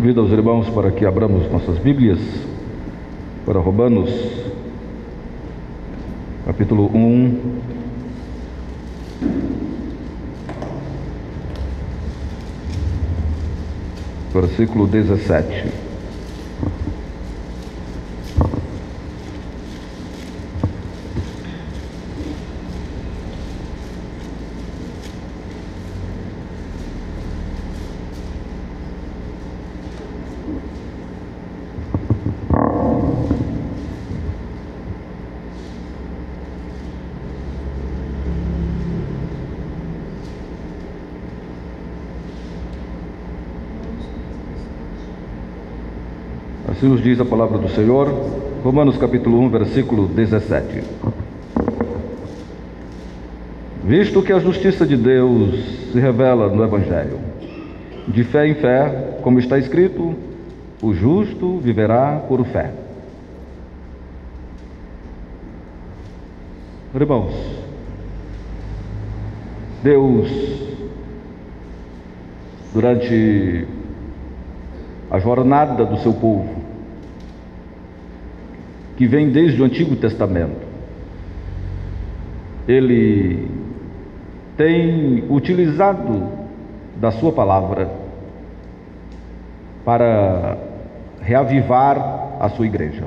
Convido aos irmãos para que abramos nossas Bíblias para Romanos, capítulo 1, versículo 17. Assim nos diz a palavra do Senhor, Romanos capítulo 1, versículo 17. Visto que a justiça de Deus se revela no Evangelho, de fé em fé, como está escrito, o justo viverá por fé. Irmãos, Deus, durante a jornada do seu povo, que vem desde o Antigo Testamento, Ele tem utilizado da sua palavra para reavivar a sua igreja.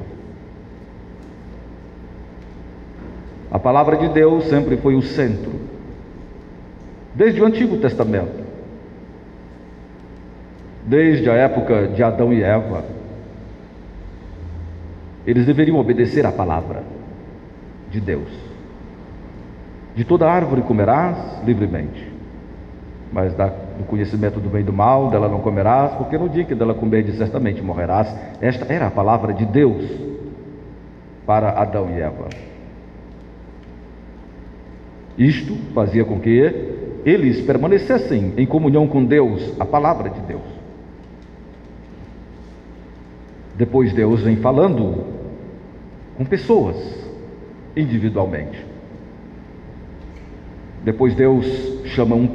A palavra de Deus sempre foi o centro, desde o Antigo Testamento, desde a época de Adão e Eva. Eles deveriam obedecer à palavra de Deus. De toda árvore comerás livremente, mas do conhecimento do bem e do mal dela não comerás, porque no dia que dela comerdes certamente morrerás. Esta era a palavra de Deus para Adão e Eva. Isto fazia com que eles permanecessem em comunhão com Deus, a palavra de Deus. Depois Deus vem falando com pessoas, individualmente. Depois Deus chama um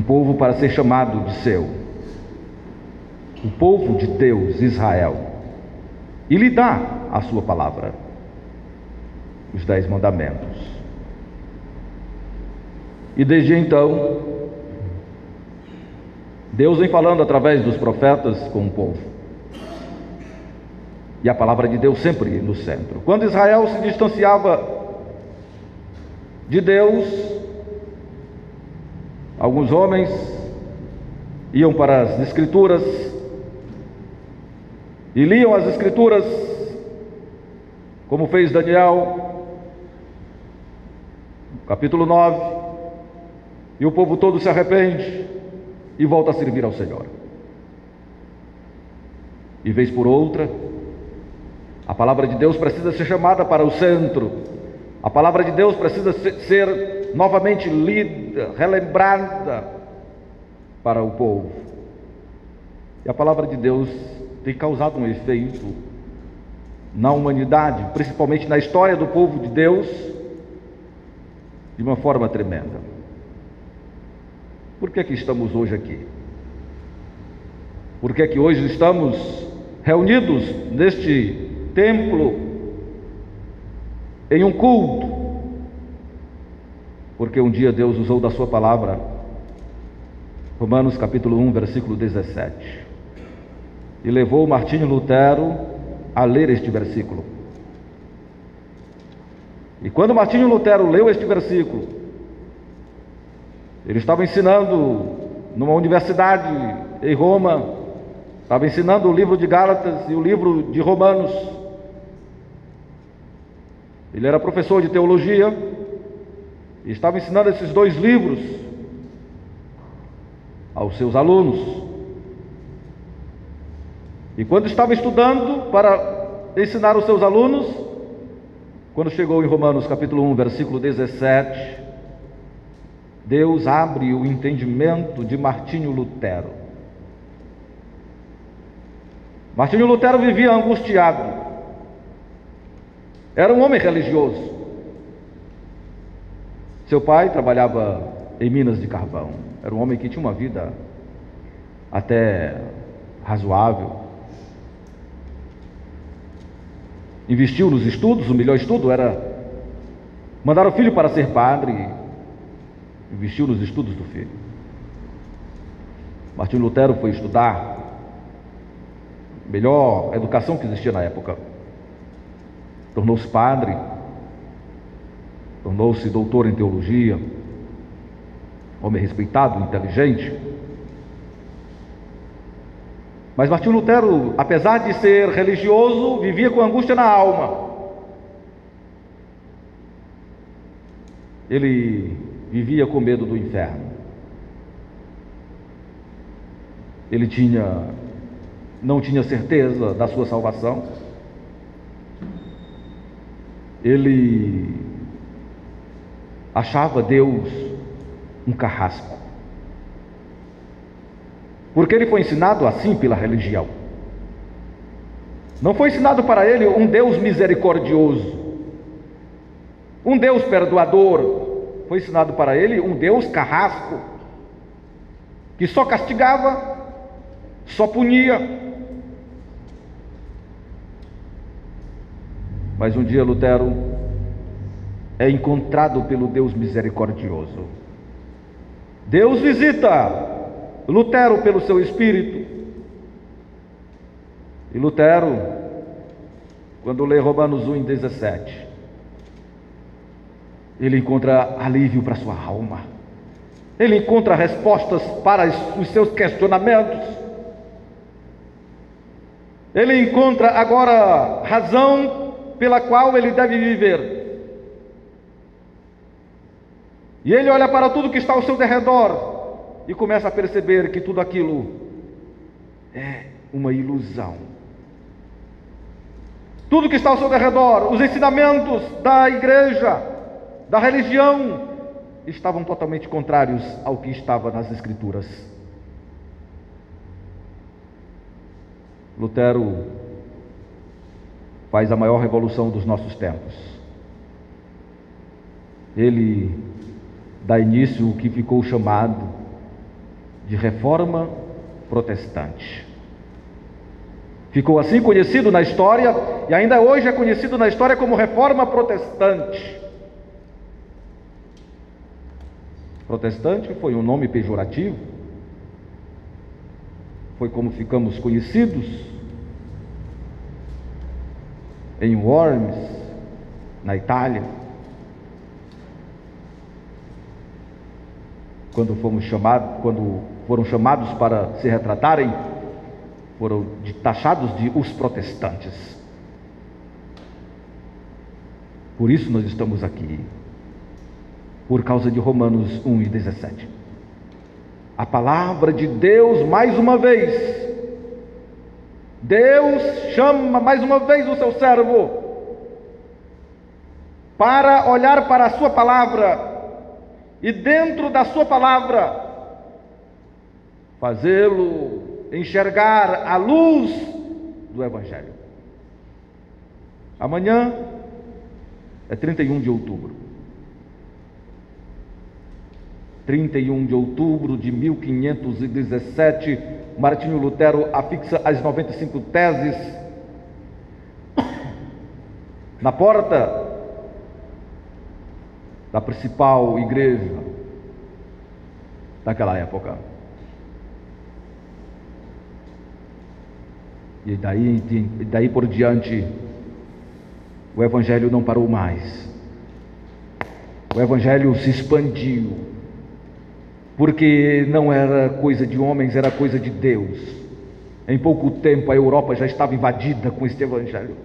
povo para ser chamado de seu, o povo de Deus, Israel, e lhe dá a sua palavra, os 10 mandamentos. E desde então, Deus vem falando através dos profetas com o povo. E a palavra de Deus sempre no centro. Quando Israel se distanciava de Deus, alguns homens iam para as Escrituras e liam as Escrituras, como fez Daniel, capítulo 9, e o povo todo se arrepende e volta a servir ao Senhor. E vez por outra, a palavra de Deus precisa ser chamada para o centro. A palavra de Deus precisa ser novamente lida, relembrada para o povo. E a palavra de Deus tem causado um efeito na humanidade, principalmente na história do povo de Deus, de uma forma tremenda. Por que estamos hoje aqui? Por que hoje estamos reunidos neste templo, em um culto? Porque um dia Deus usou da sua palavra, Romanos capítulo 1, versículo 17, e levou Martinho Lutero a ler este versículo. E quando Martinho Lutero leu este versículo, ele estava ensinando numa universidade em Roma, estava ensinando o livro de Gálatas e o livro de Romanos. Ele era professor de teologia e estava ensinando esses 2 livros aos seus alunos. E quando estava estudando para ensinar os seus alunos, quando chegou em Romanos capítulo 1, versículo 17, Deus abre o entendimento de Martinho Lutero. Martinho Lutero vivia angustiado. Era um homem religioso. Seu pai trabalhava em minas de carvão. Era um homem que tinha uma vida até razoável. Investiu nos estudos, o melhor estudo era mandar o filho para ser padre, investiu nos estudos do filho. Martinho Lutero foi estudar, melhor educação que existia na época. Tornou-se padre, tornou-se doutor em teologia, homem respeitado, inteligente. Mas Martinho Lutero, apesar de ser religioso, vivia com angústia na alma. Ele vivia com medo do inferno. Ele não tinha certeza da sua salvação. Ele achava Deus um carrasco, porque ele foi ensinado assim pela religião. Não foi ensinado para ele um Deus misericordioso, um Deus perdoador. Foi ensinado para ele um Deus carrasco, que só castigava, só punia. Mas um dia Lutero é encontrado pelo Deus misericordioso. Deus visita Lutero pelo seu espírito. E Lutero, quando lê Romanos 1:17, ele encontra alívio para sua alma. Ele encontra respostas para os seus questionamentos. Ele encontra agora razão pela qual ele deve viver. E ele olha para tudo que está ao seu derredor e começa a perceber que tudo aquilo é uma ilusão. Tudo que está ao seu derredor, os ensinamentos da igreja, da religião, estavam totalmente contrários ao que estava nas Escrituras. Lutero faz a maior revolução dos nossos tempos. Ele dá início ao que ficou chamado de Reforma Protestante. Ficou assim conhecido na história, e ainda hoje é conhecido na história como Reforma Protestante. Protestante foi um nome pejorativo, foi como ficamos conhecidos em Worms, na Itália, quando foram chamados para se retratarem, foram taxados de os protestantes. Por isso nós estamos aqui, por causa de Romanos 1:17. A palavra de Deus, mais uma vez, Deus chama mais uma vez o seu servo para olhar para a sua palavra e dentro da sua palavra fazê-lo enxergar a luz do Evangelho. Amanhã é 31 de outubro. 31 de outubro de 1517, Martinho Lutero afixa as 95 teses na porta da principal igreja daquela época. E daí por diante, o Evangelho não parou mais. O Evangelho se expandiu, porque não era coisa de homens, era coisa de Deus. Em pouco tempo a Europa já estava invadida com este Evangelho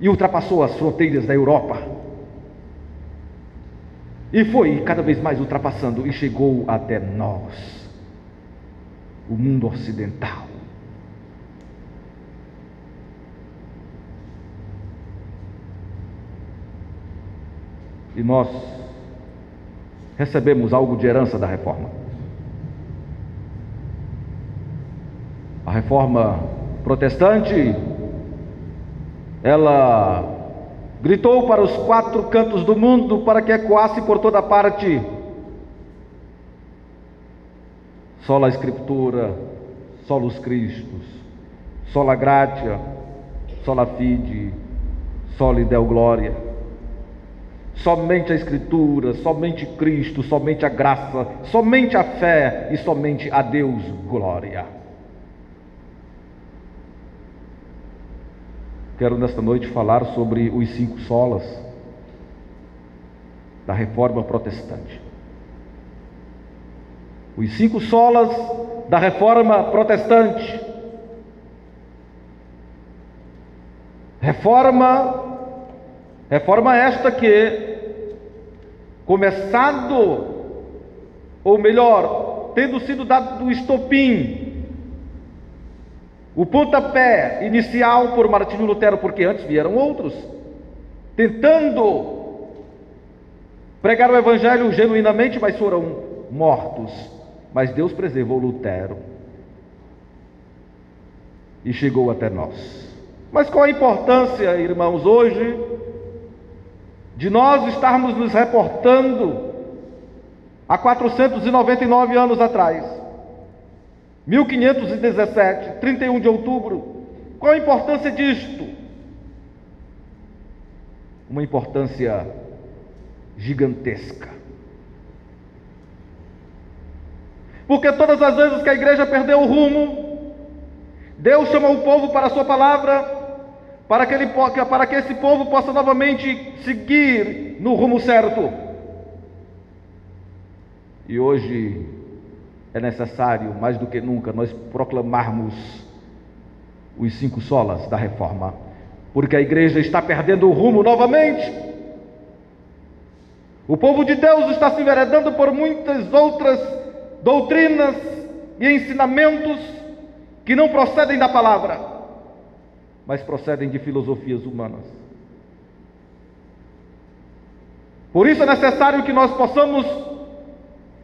e ultrapassou as fronteiras da Europa, e foi cada vez mais ultrapassando e chegou até nós, o mundo ocidental. E nós recebemos algo de herança da reforma. A reforma protestante, ela gritou para os 4 cantos do mundo para que ecoasse por toda parte: sola Scriptura, solus Christus, sola gratia, sola fide, soli Deo gloria. Somente a Escritura, somente Cristo, somente a graça, somente a fé e somente a Deus glória. Quero nesta noite falar sobre os 5 solas da Reforma Protestante. Os 5 solas da Reforma Protestante. Reforma esta que, começado, ou melhor, tendo sido dado o estopim, o pontapé inicial por Martinho Lutero, porque antes vieram outros, tentando pregar o Evangelho genuinamente, mas foram mortos. Mas Deus preservou Lutero e chegou até nós. Mas qual a importância, irmãos, hoje, de nós estarmos nos reportando a 499 anos atrás, 1517, 31 de outubro? Qual a importância disto? Uma importância gigantesca. Porque todas as vezes que a igreja perdeu o rumo, Deus chama o povo para a sua palavra, para que esse povo possa novamente seguir no rumo certo. E hoje é necessário, mais do que nunca, nós proclamarmos os 5 solas da Reforma, porque a igreja está perdendo o rumo novamente. O povo de Deus está se enveredando por muitas outras doutrinas e ensinamentos que não procedem da palavra, mas procedem de filosofias humanas. Por isso é necessário que nós possamos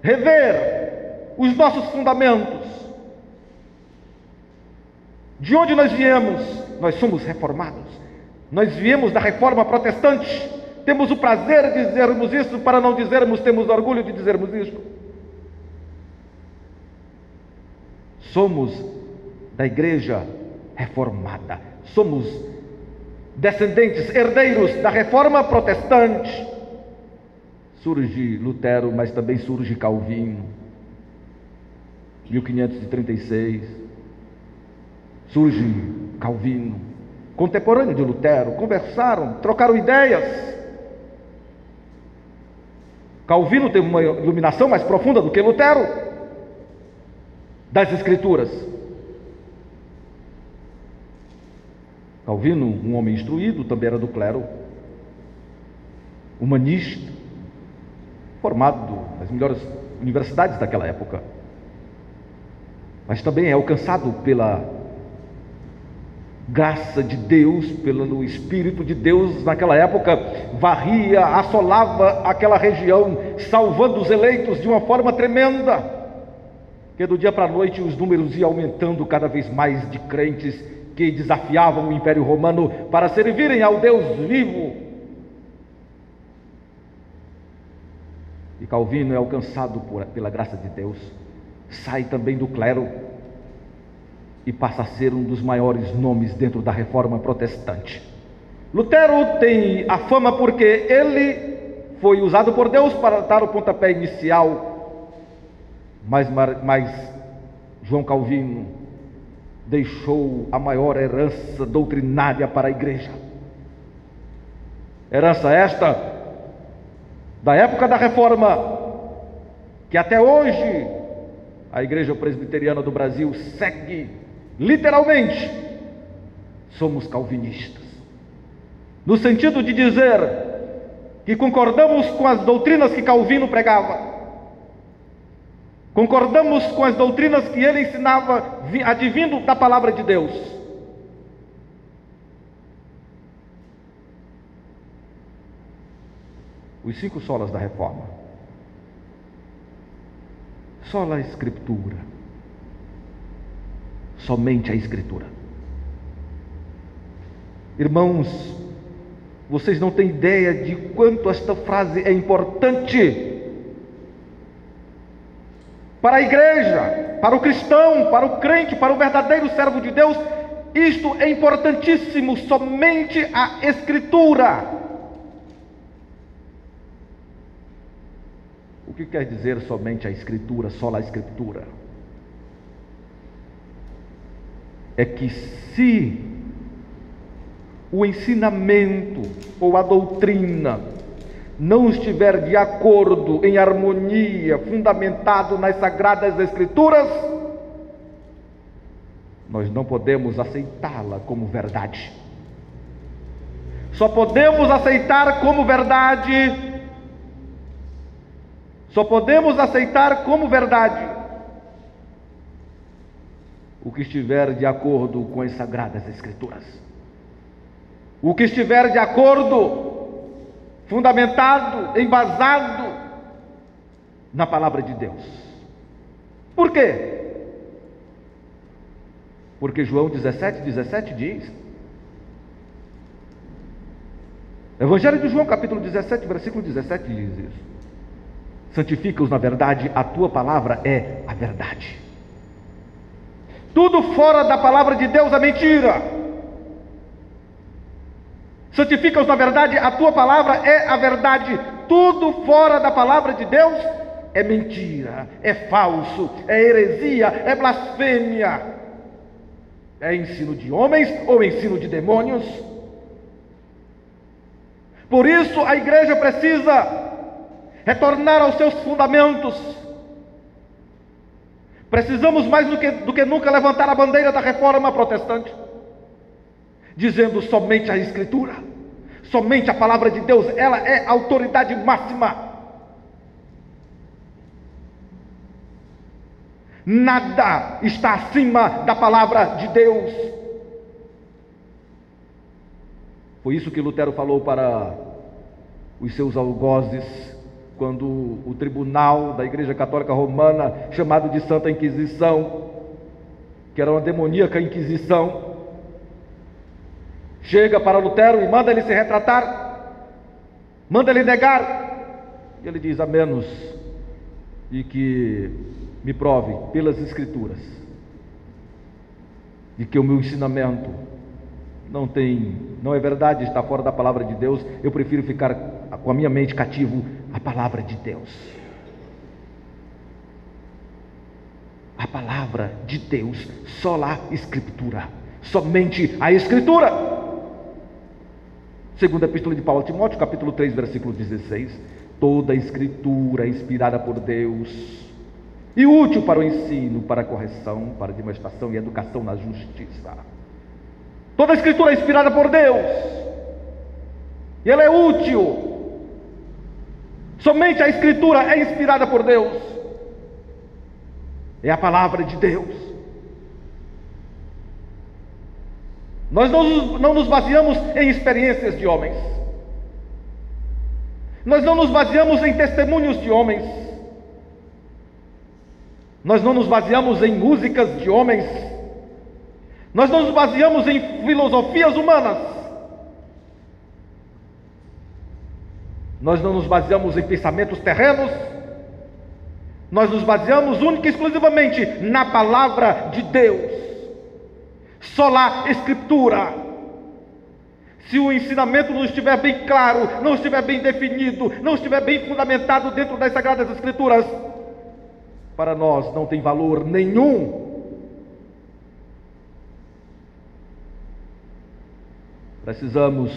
rever os nossos fundamentos. De onde nós viemos? Nós somos reformados. Nós viemos da Reforma Protestante. Temos o prazer de dizermos isso, para não dizermos, temos orgulho de dizermos isso. Somos da igreja reformada. Somos descendentes, herdeiros da Reforma Protestante. Surge Lutero, mas também surge Calvino, 1536. Surge Calvino, contemporâneo de Lutero. Conversaram, trocaram ideias. Calvino teve uma iluminação mais profunda do que Lutero das Escrituras. Calvino, um homem instruído, também era do clero, humanista, formado nas melhores universidades daquela época, mas também é alcançado pela graça de Deus, pelo Espírito de Deus. Naquela época varria, assolava aquela região, salvando os eleitos de uma forma tremenda, que do dia para a noite os números iam aumentando cada vez mais de crentes que desafiavam o Império Romano para servirem ao Deus vivo. E Calvino é alcançado pela graça de Deus, sai também do clero e passa a ser um dos maiores nomes dentro da Reforma Protestante. Lutero tem a fama porque ele foi usado por Deus para dar o pontapé inicial, mas João Calvino deixou a maior herança doutrinária para a igreja. Herança esta da época da Reforma, que até hoje a Igreja Presbiteriana do Brasil segue literalmente. Somos calvinistas, no sentido de dizer que concordamos com as doutrinas que Calvino pregava, concordamos com as doutrinas que ele ensinava, advindo da palavra de Deus. Os 5 solas da Reforma. Sola Escritura. Somente a Escritura. Irmãos, vocês não têm ideia de quanto esta frase é importante. Para a igreja, para o cristão, para o crente, para o verdadeiro servo de Deus, isto é importantíssimo, somente a Escritura. O que quer dizer somente a Escritura, só a Escritura? É que se o ensinamento ou a doutrina não estiver de acordo, em harmonia, fundamentado nas Sagradas Escrituras, nós não podemos aceitá-la como verdade. Só podemos aceitar como verdade o que estiver de acordo com as Sagradas Escrituras. O que estiver de acordo, fundamentado, embasado na Palavra de Deus. Por quê? Porque João 17 diz, Evangelho de João, capítulo 17, versículo 17 diz isso: santifica-os na verdade, a tua palavra é a verdade. Tudo fora da palavra de Deus é mentira. Santifica-os na verdade, a tua palavra é a verdade. Tudo fora da palavra de Deus é mentira, é falso, é heresia, é blasfêmia, é ensino de homens ou ensino de demônios. Por isso a igreja precisa retornar aos seus fundamentos. Precisamos mais do que nunca levantar a bandeira da reforma protestante, dizendo somente a Escritura, somente a palavra de Deus, ela é a autoridade máxima. Nada está acima da palavra de Deus. Foi isso que Lutero falou para os seus algozes, quando o tribunal da Igreja Católica Romana, chamado de Santa Inquisição, que era uma demoníaca Inquisição, chega para Lutero e manda ele se retratar, manda ele negar, e ele diz: a menos de que me prove pelas Escrituras de que o meu ensinamento não é verdade, está fora da palavra de Deus, eu prefiro ficar com a minha mente cativo à palavra de Deus. A palavra de Deus, só a Escritura, somente a Escritura. Segunda Epístola de Paulo a Timóteo, capítulo 3, versículo 16: toda a Escritura é inspirada por Deus e útil para o ensino, para a correção, para a demonstração e educação na justiça. Toda a Escritura é inspirada por Deus e ela é útil. Somente a Escritura é inspirada por Deus, é a palavra de Deus. Nós não nos baseamos em experiências de homens, nós não nos baseamos em testemunhos de homens, nós não nos baseamos em músicas de homens, nós não nos baseamos em filosofias humanas, nós não nos baseamos em pensamentos terrenos, nós nos baseamos única e exclusivamente na palavra de Deus, sola Escritura. Se o ensinamento não estiver bem claro, não estiver bem definido, não estiver bem fundamentado dentro das Sagradas Escrituras, para nós não tem valor nenhum. Precisamos,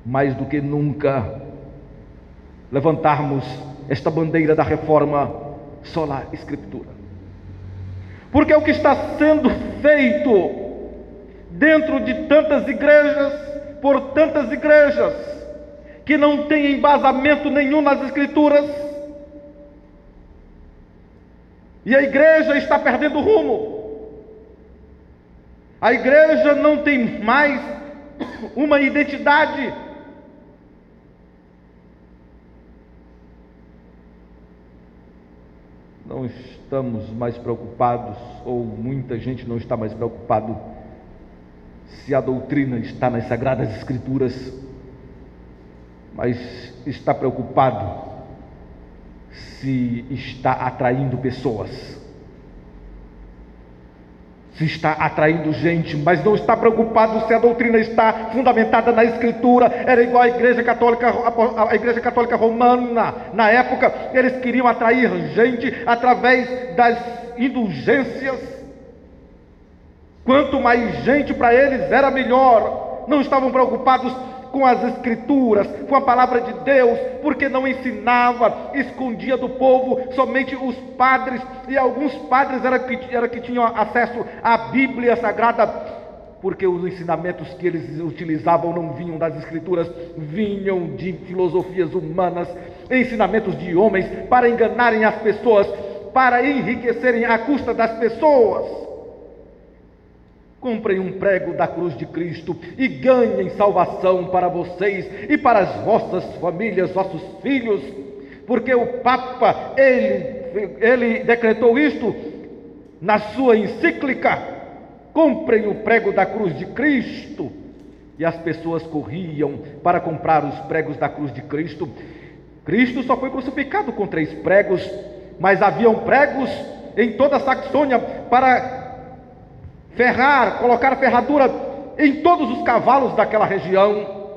mais do que nunca, levantarmos esta bandeira da reforma sola Escritura. Porque é o que está sendo feito dentro de tantas igrejas, por tantas igrejas, que não tem embasamento nenhum nas Escrituras, e a igreja está perdendo rumo. A igreja não tem mais uma identidade. Não estamos mais preocupados, ou muita gente não está mais preocupado, se a doutrina está nas Sagradas Escrituras, mas está preocupado se está atraindo pessoas, se está atraindo gente, mas não está preocupado se a doutrina está fundamentada na Escritura. Era igual a Igreja Católica Romana. Na época, eles queriam atrair gente através das indulgências. Quanto mais gente para eles era melhor. Não estavam preocupados com as Escrituras, com a palavra de Deus, porque não ensinava, escondia do povo. Somente os padres, e alguns padres era que tinham acesso à Bíblia Sagrada, porque os ensinamentos que eles utilizavam não vinham das Escrituras, vinham de filosofias humanas, ensinamentos de homens, para enganarem as pessoas, para enriquecerem à custa das pessoas. Comprem um prego da cruz de Cristo e ganhem salvação para vocês e para as vossas famílias, vossos filhos, porque o Papa, ele decretou isto na sua encíclica: comprem o prego da cruz de Cristo. E as pessoas corriam para comprar os pregos da cruz de Cristo. Cristo só foi crucificado com 3 pregos, mas haviam pregos em toda a Saxônia para colocar ferradura em todos os cavalos daquela região.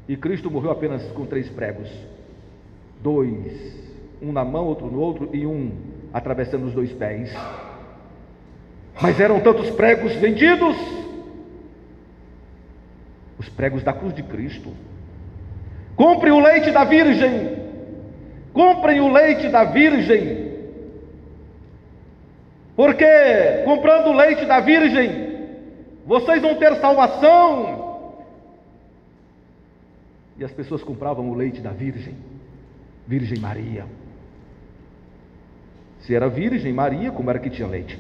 E Cristo morreu apenas com 3 pregos, 2, um na mão, outro no outro, e um atravessando os 2 pés. Mas eram tantos pregos vendidos, os pregos da cruz de Cristo. Compre o leite da Virgem, comprem o leite da Virgem, porque comprando o leite da Virgem, vocês vão ter salvação. E as pessoas compravam o leite da Virgem, Virgem Maria. Se era Virgem Maria, como era que tinha leite?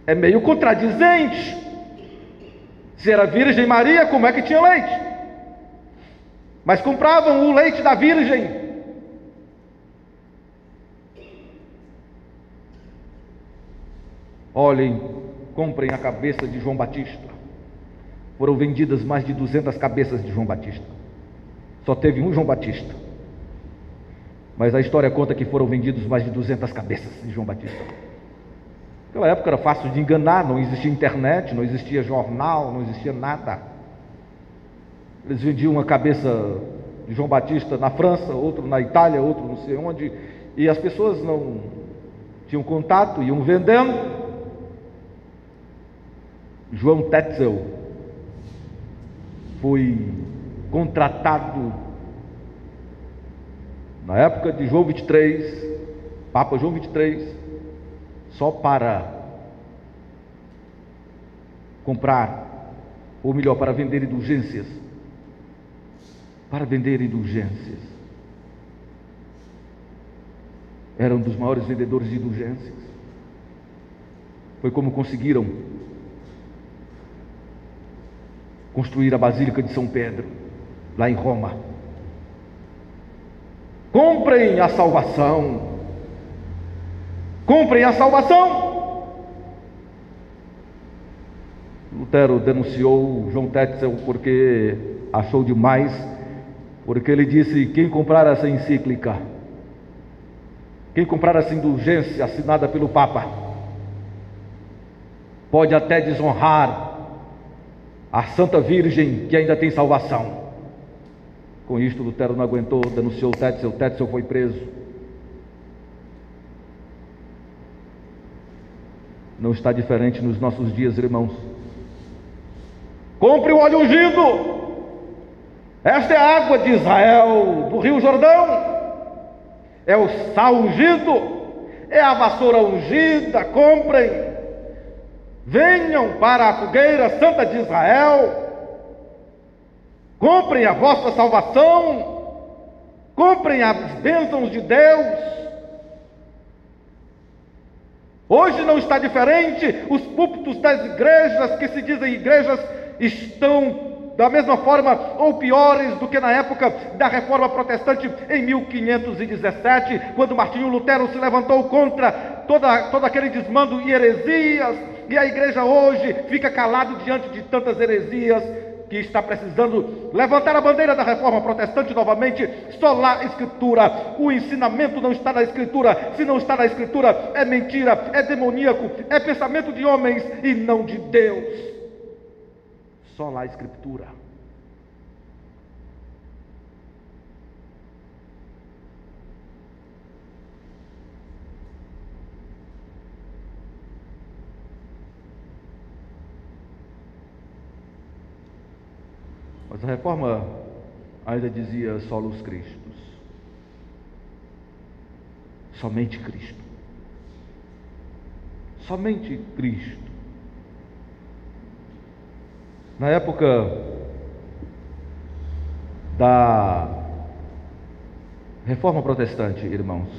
É meio contradizente. Se era Virgem Maria, como é que tinha leite? Mas compravam o leite da Virgem. Olhem, comprem a cabeça de João Batista. Foram vendidas mais de 200 cabeças de João Batista. Só teve um João Batista, mas a história conta que foram vendidos mais de 200 cabeças de João Batista. Naquela época era fácil de enganar, não existia internet, não existia jornal, não existia nada. Eles vendiam uma cabeça de João Batista na França, outro na Itália, outro não sei onde, e as pessoas não tinham contato, iam vendendo. João Tetzel foi contratado na época de João 23, Papa João 23, só para comprar, ou melhor, para vender indulgências. Para vender indulgências. Era um dos maiores vendedores de indulgências. Foi como conseguiram construir a Basílica de São Pedro, lá em Roma. Comprem a salvação. Comprem a salvação. Lutero denunciou João Tetzel porque achou demais, porque ele disse: quem comprar essa encíclica, quem comprar essa indulgência assinada pelo Papa, pode até desonrar a Santa Virgem, que ainda tem salvação. Com isto, Lutero não aguentou, denunciou Tetzel. Tetzel foi preso. Não está diferente nos nossos dias, irmãos. Compre o óleo ungido. Esta é a água de Israel, do Rio Jordão. É o sal ungido, é a vassoura ungida. Comprem. Venham para a fogueira santa de Israel. Comprem a vossa salvação. Comprem as bênçãos de Deus. Hoje não está diferente. Os púlpitos das igrejas, que se dizem igrejas, estão da mesma forma ou piores do que na época da Reforma Protestante em 1517, quando Martinho Lutero se levantou contra todo aquele desmando e heresias. E a igreja hoje fica calada diante de tantas heresias, que está precisando levantar a bandeira da reforma protestante novamente, sola Escritura. O ensinamento não está na Escritura. Se não está na Escritura, é mentira, é demoníaco, é pensamento de homens e não de Deus. Sola Escritura. Mas a reforma ainda dizia solos Cristos. Somente Cristo. Somente Cristo. Na época da reforma protestante, irmãos,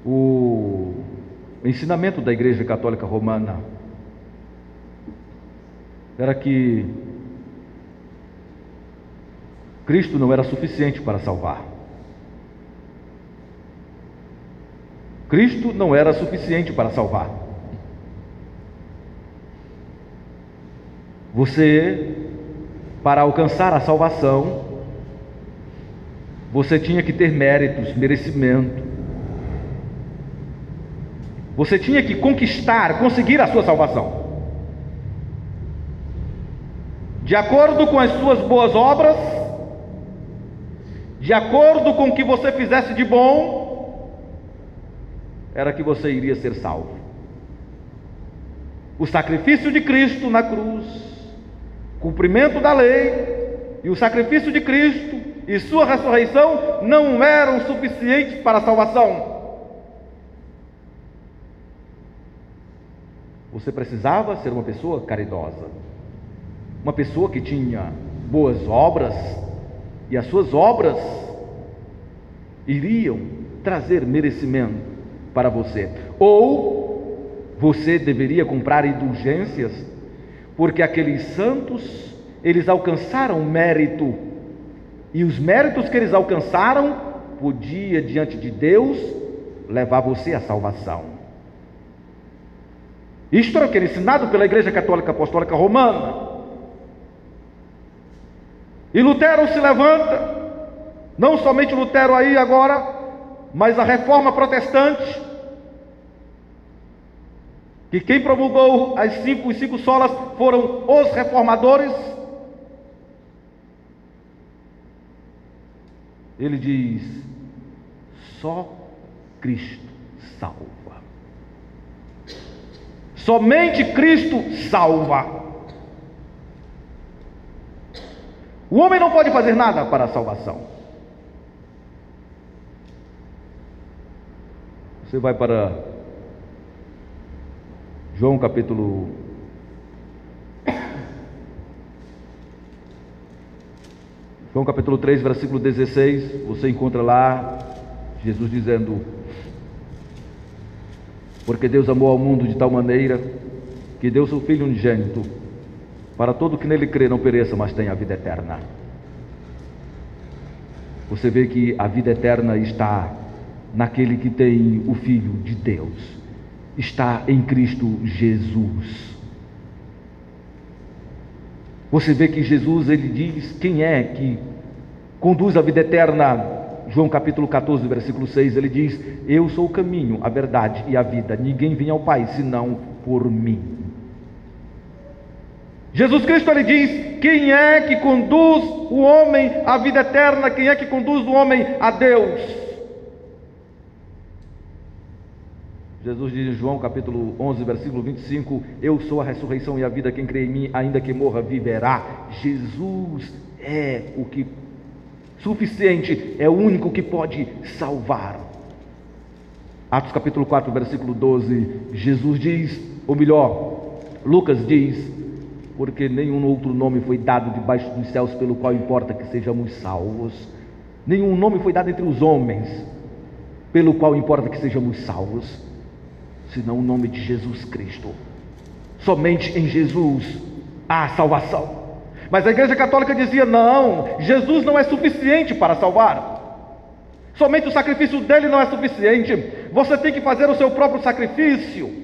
o ensinamento da Igreja Católica Romana era que Cristo não era suficiente para salvar. Cristo não era suficiente para salvar. Você, para alcançar a salvação, você tinha que ter méritos, merecimento. Você tinha que conquistar, conseguir a sua salvação. De acordo com as suas boas obras, de acordo com o que você fizesse de bom, era que você iria ser salvo. O sacrifício de Cristo na cruz, cumprimento da lei e o sacrifício de Cristo e sua ressurreição não eram suficientes para a salvação. Você precisava ser uma pessoa caridosa, uma pessoa que tinha boas obras, e as suas obras iriam trazer merecimento para você. Ou você deveria comprar indulgências, porque aqueles santos, eles alcançaram mérito, e os méritos que eles alcançaram, podia diante de Deus levar você à salvação. Isto era o que era ensinado pela Igreja Católica Apostólica Romana. E Lutero se levanta, não somente Lutero aí agora, mas a reforma protestante, que quem promulgou os cinco solas foram os reformadores. Ele diz: só Cristo salva. Somente Cristo salva. O homem não pode fazer nada para a salvação. Você vai para João capítulo 3, versículo 16, você encontra lá Jesus dizendo: porque Deus amou ao mundo de tal maneira que deu seu Filho unigênito, para todo que nele crê não pereça, mas tenha a vida eterna. Você vê que a vida eterna está naquele que tem o Filho de Deus, está em Cristo Jesus. Você vê que Jesus, ele diz quem é que conduz a vida eterna. João capítulo 14, versículo 6, ele diz: eu sou o caminho, a verdade e a vida, ninguém vem ao Pai senão por mim. Jesus Cristo, ele diz quem é que conduz o homem à vida eterna, quem é que conduz o homem a Deus. Jesus diz em João capítulo 11, versículo 25: eu sou a ressurreição e a vida, quem crê em mim, ainda que morra, viverá. Jesus é o que suficiente, é o único que pode salvar. Atos capítulo 4, versículo 12, Jesus diz, ou melhor, Lucas diz: porque nenhum outro nome foi dado debaixo dos céus pelo qual importa que sejamos salvos. Nenhum nome foi dado entre os homens pelo qual importa que sejamos salvos, senão o nome de Jesus Cristo. Somente em Jesus há salvação. Mas a Igreja Católica dizia: não, Jesus não é suficiente para salvar. Somente o sacrifício dele não é suficiente. Você tem que fazer o seu próprio sacrifício.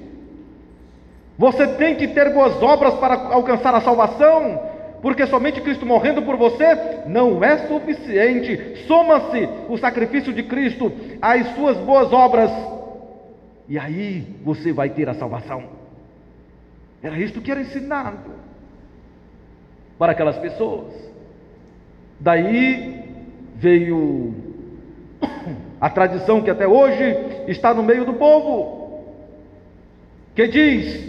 Você tem que ter boas obras para alcançar a salvação, porque somente Cristo morrendo por você não é suficiente. Soma-se o sacrifício de Cristo às suas boas obras, e aí você vai ter a salvação. Era isto que era ensinado para aquelas pessoas. Daí veio a tradição que até hoje está no meio do povo, que diz: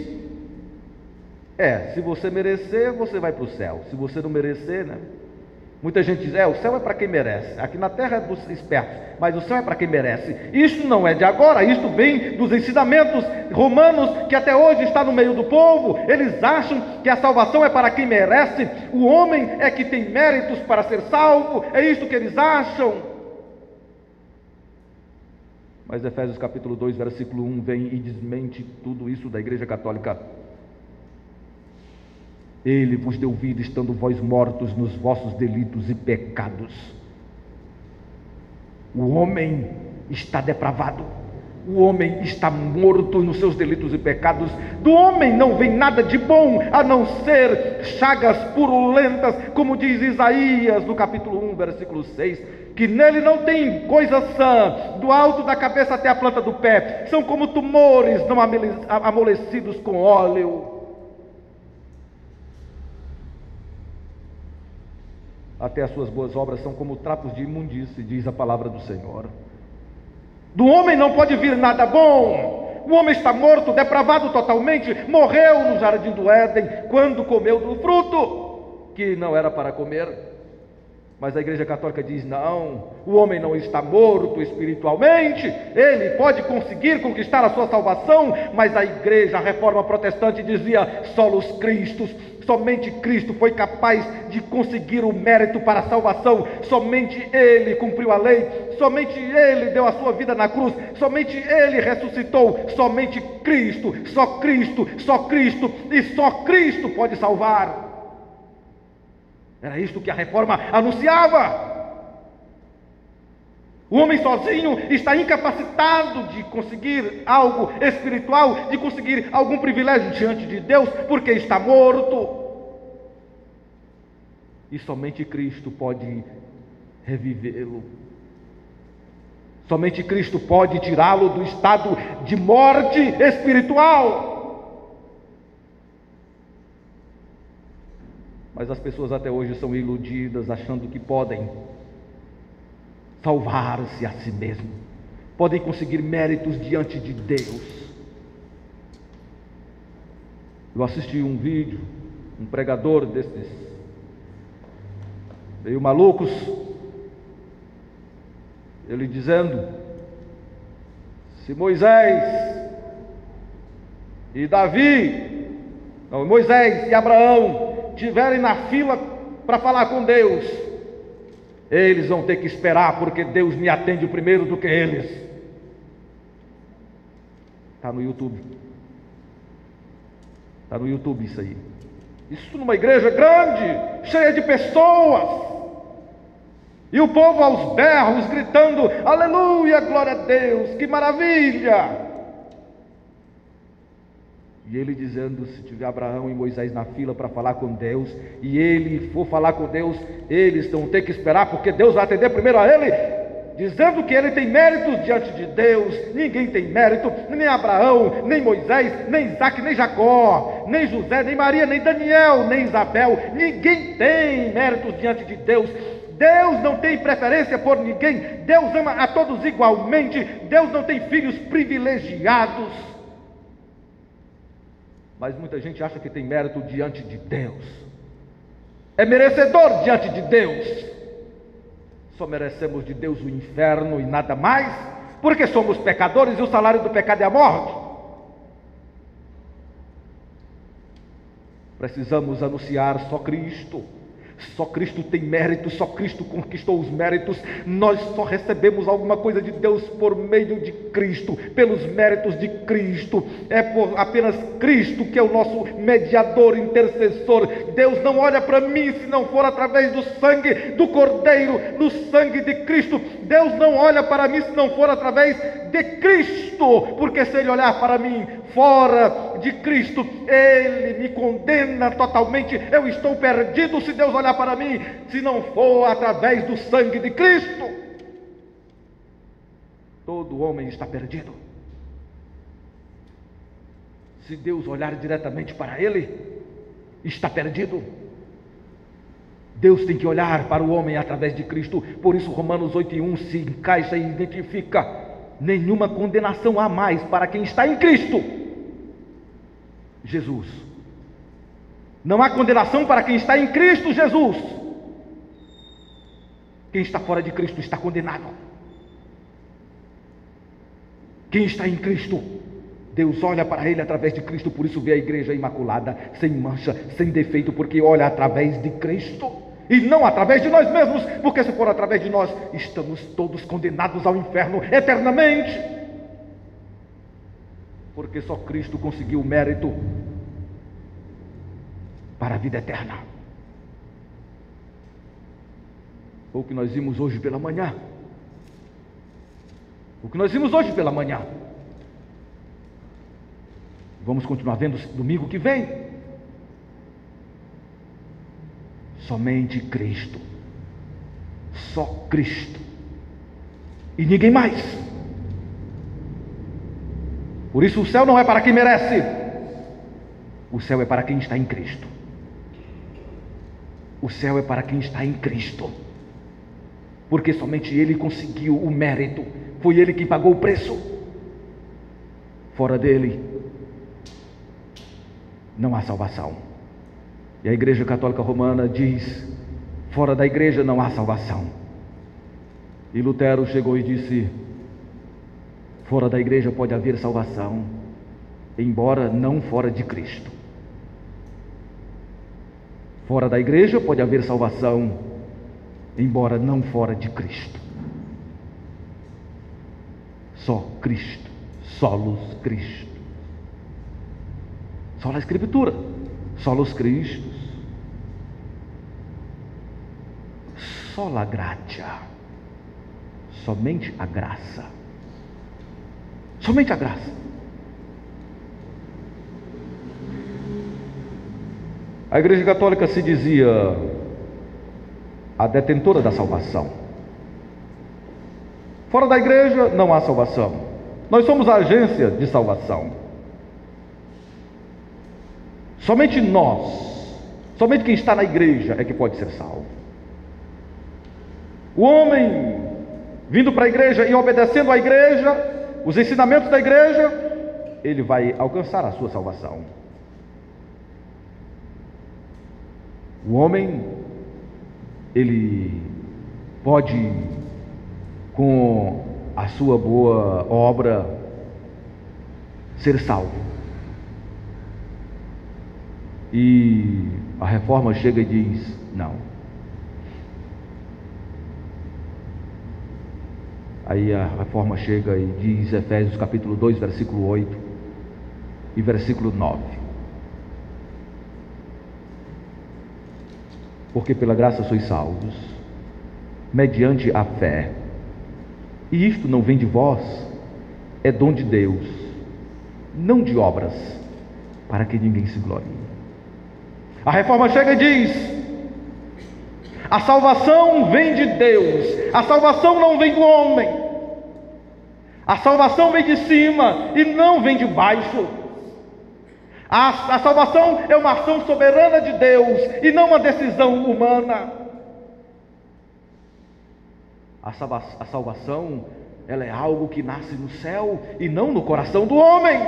se você merecer, você vai para o céu. Se você não merecer, né? Muita gente diz: o céu é para quem merece. Aqui na terra é dos espertos, mas o céu é para quem merece. Isso não é de agora, isso vem dos ensinamentos romanos que até hoje está no meio do povo. Eles acham que a salvação é para quem merece. O homem é que tem méritos para ser salvo. É isso que eles acham. Mas Efésios capítulo 2, versículo 1 vem e desmente tudo isso da Igreja Católica. Ele vos deu vida, estando vós mortos nos vossos delitos e pecados. O homem está depravado, o homem está morto nos seus delitos e pecados. Do homem não vem nada de bom, a não ser chagas purulentas, como diz Isaías no capítulo 1, versículo 6, que nele não tem coisa sã, do alto da cabeça até a planta do pé, são como tumores não amolecidos com óleo. Até as suas boas obras são como trapos de imundície, diz a palavra do Senhor. Do homem não pode vir nada bom. O homem está morto, depravado totalmente. Morreu no jardim do Éden, quando comeu do fruto, que não era para comer. Mas a Igreja Católica diz: não, o homem não está morto espiritualmente. Ele pode conseguir conquistar a sua salvação. Mas a Igreja, a Reforma Protestante dizia: solos Cristos. Somente Cristo foi capaz de conseguir o mérito para a salvação. Somente Ele cumpriu a lei. Somente Ele deu a sua vida na cruz. Somente Ele ressuscitou. Somente Cristo, só Cristo, só Cristo e só Cristo pode salvar. Era isto que a Reforma anunciava. O homem sozinho está incapacitado de conseguir algo espiritual, de conseguir algum privilégio diante de Deus, porque está morto. E somente Cristo pode revivê-lo. Somente Cristo pode tirá-lo do estado de morte espiritual. Mas as pessoas até hoje são iludidas, achando que podem salvar-se a si mesmo, podem conseguir méritos diante de Deus. Eu assisti um vídeo, um pregador desses meio malucos, ele dizendo: se Moisés e Moisés e Abraão tiverem na fila para falar com Deus, eles vão ter que esperar, porque Deus me atende primeiro do que eles. Está no YouTube. Está no YouTube isso aí. Isso numa igreja grande, cheia de pessoas. E o povo aos berros, gritando: aleluia, glória a Deus, que maravilha. E ele dizendo: se tiver Abraão e Moisés na fila para falar com Deus, e ele for falar com Deus, eles vão ter que esperar, porque Deus vai atender primeiro a ele, dizendo que ele tem méritos diante de Deus. Ninguém tem mérito, nem Abraão, nem Moisés, nem Isaac, nem Jacó, nem José, nem Maria, nem Daniel, nem Isabel. Ninguém tem méritos diante de Deus. Deus não tem preferência por ninguém. Deus ama a todos igualmente. Deus não tem filhos privilegiados. Mas muita gente acha que tem mérito diante de Deus, é merecedor diante de Deus. Só merecemos de Deus o inferno e nada mais, porque somos pecadores e o salário do pecado é a morte. Precisamos anunciar só Cristo. Só Cristo tem mérito, só Cristo conquistou os méritos. Nós só recebemos alguma coisa de Deus por meio de Cristo, pelos méritos de Cristo. É por apenas Cristo que é o nosso mediador, intercessor. Deus não olha para mim se não for através do sangue do Cordeiro, do sangue de Cristo. Deus não olha para mim se não for através de Cristo, porque se Ele olhar para mim fora de Cristo, Ele me condena totalmente. Eu estou perdido se Deus olhar para mim, se não for através do sangue de Cristo. Todo homem está perdido. Se Deus olhar diretamente para ele, está perdido. Deus tem que olhar para o homem através de Cristo. Por isso Romanos 8:1 se encaixa e identifica: nenhuma condenação há mais para quem está em Cristo Jesus. Não há condenação para quem está em Cristo Jesus. Quem está fora de Cristo está condenado. Quem está em Cristo, Deus olha para ele através de Cristo. Por isso vê a igreja imaculada, sem mancha, sem defeito, porque olha através de Cristo e não através de nós mesmos, porque se for através de nós, estamos todos condenados ao inferno eternamente, porque só Cristo conseguiu o mérito para a vida eterna. O que nós vimos hoje pela manhã, vamos continuar vendo domingo que vem. Somente Cristo, só Cristo e ninguém mais. Por isso o céu não é para quem merece, o céu é para quem está em Cristo. O céu é para quem está em Cristo, porque somente Ele conseguiu o mérito, foi Ele que pagou o preço. Fora dele não há salvação. E a Igreja Católica Romana diz: fora da igreja não há salvação. E Lutero chegou e disse: fora da igreja pode haver salvação, embora não fora de Cristo. Fora da igreja pode haver salvação, embora não fora de Cristo. Só Cristo, solos Cristo. Só a Escritura, solos Christus, sola gratia, somente a graça, somente a graça. A Igreja Católica se dizia a detentora da salvação. Fora da igreja não há salvação, nós somos a agência de salvação. Somente nós, somente quem está na igreja é que pode ser salvo. O homem vindo para a igreja e obedecendo à igreja, os ensinamentos da igreja, ele vai alcançar a sua salvação. O homem, ele pode, com a sua boa obra, ser salvo. E a reforma chega e diz: não. Aí a reforma chega e diz, Efésios capítulo 2, versículo 8 e versículo 9: porque pela graça sois salvos, mediante a fé, e isto não vem de vós, é dom de Deus, não de obras, para que ninguém se glorie. A reforma chega e diz: a salvação vem de Deus, a salvação não vem do homem, a salvação vem de cima e não vem de baixo. A salvação é uma ação soberana de Deus e não uma decisão humana. A salvação, ela é algo que nasce no céu e não no coração do homem.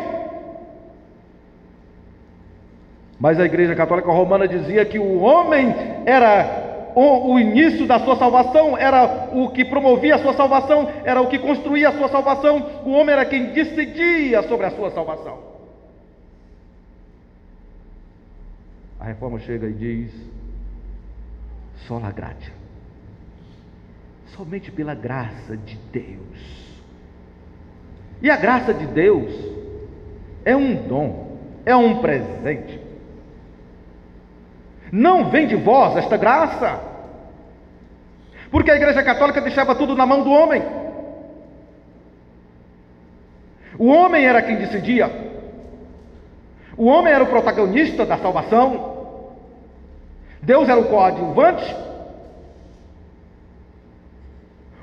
Mas a Igreja Católica Romana dizia que o homem era o início da sua salvação, era o que promovia a sua salvação, era o que construía a sua salvação. O homem era quem decidia sobre a sua salvação. A reforma chega e diz: sola gratia, somente pela graça de Deus. E a graça de Deus é um dom, é um presente. Não vem de vós esta graça, porque a Igreja Católica deixava tudo na mão do homem. O homem era quem decidia. O homem era o protagonista da salvação, Deus era o coadjuvante.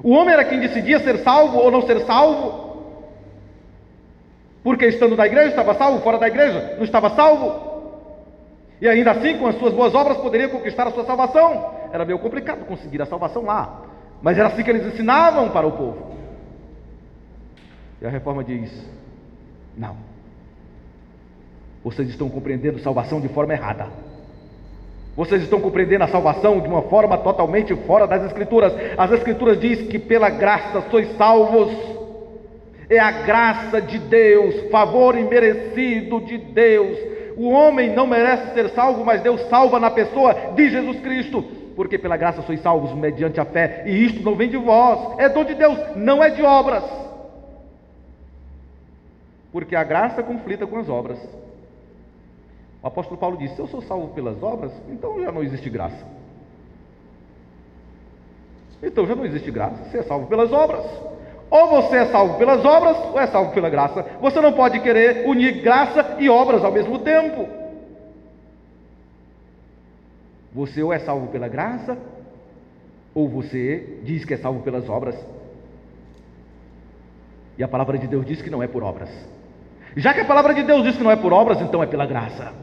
O homem era quem decidia ser salvo ou não ser salvo, porque estando na igreja estava salvo, fora da igreja não estava salvo. E ainda assim, com as suas boas obras, poderia conquistar a sua salvação. Era meio complicado conseguir a salvação lá, mas era assim que eles ensinavam para o povo. E a reforma diz: não, vocês estão compreendendo salvação de forma errada. Vocês estão compreendendo a salvação de uma forma totalmente fora das Escrituras. As Escrituras dizem que pela graça sois salvos. É a graça de Deus, favor imerecido de Deus. O homem não merece ser salvo, mas Deus salva na pessoa de Jesus Cristo, porque pela graça sois salvos mediante a fé, e isto não vem de vós, é dom de Deus, não é de obras, porque a graça conflita com as obras. O apóstolo Paulo disse: se eu sou salvo pelas obras, então já não existe graça. Então já não existe graça, você é salvo pelas obras. Ou você é salvo pelas obras, ou é salvo pela graça. Você não pode querer unir graça e obras ao mesmo tempo. Você ou é salvo pela graça, ou você diz que é salvo pelas obras. E a palavra de Deus diz que não é por obras. Já que a palavra de Deus diz que não é por obras, então é pela graça.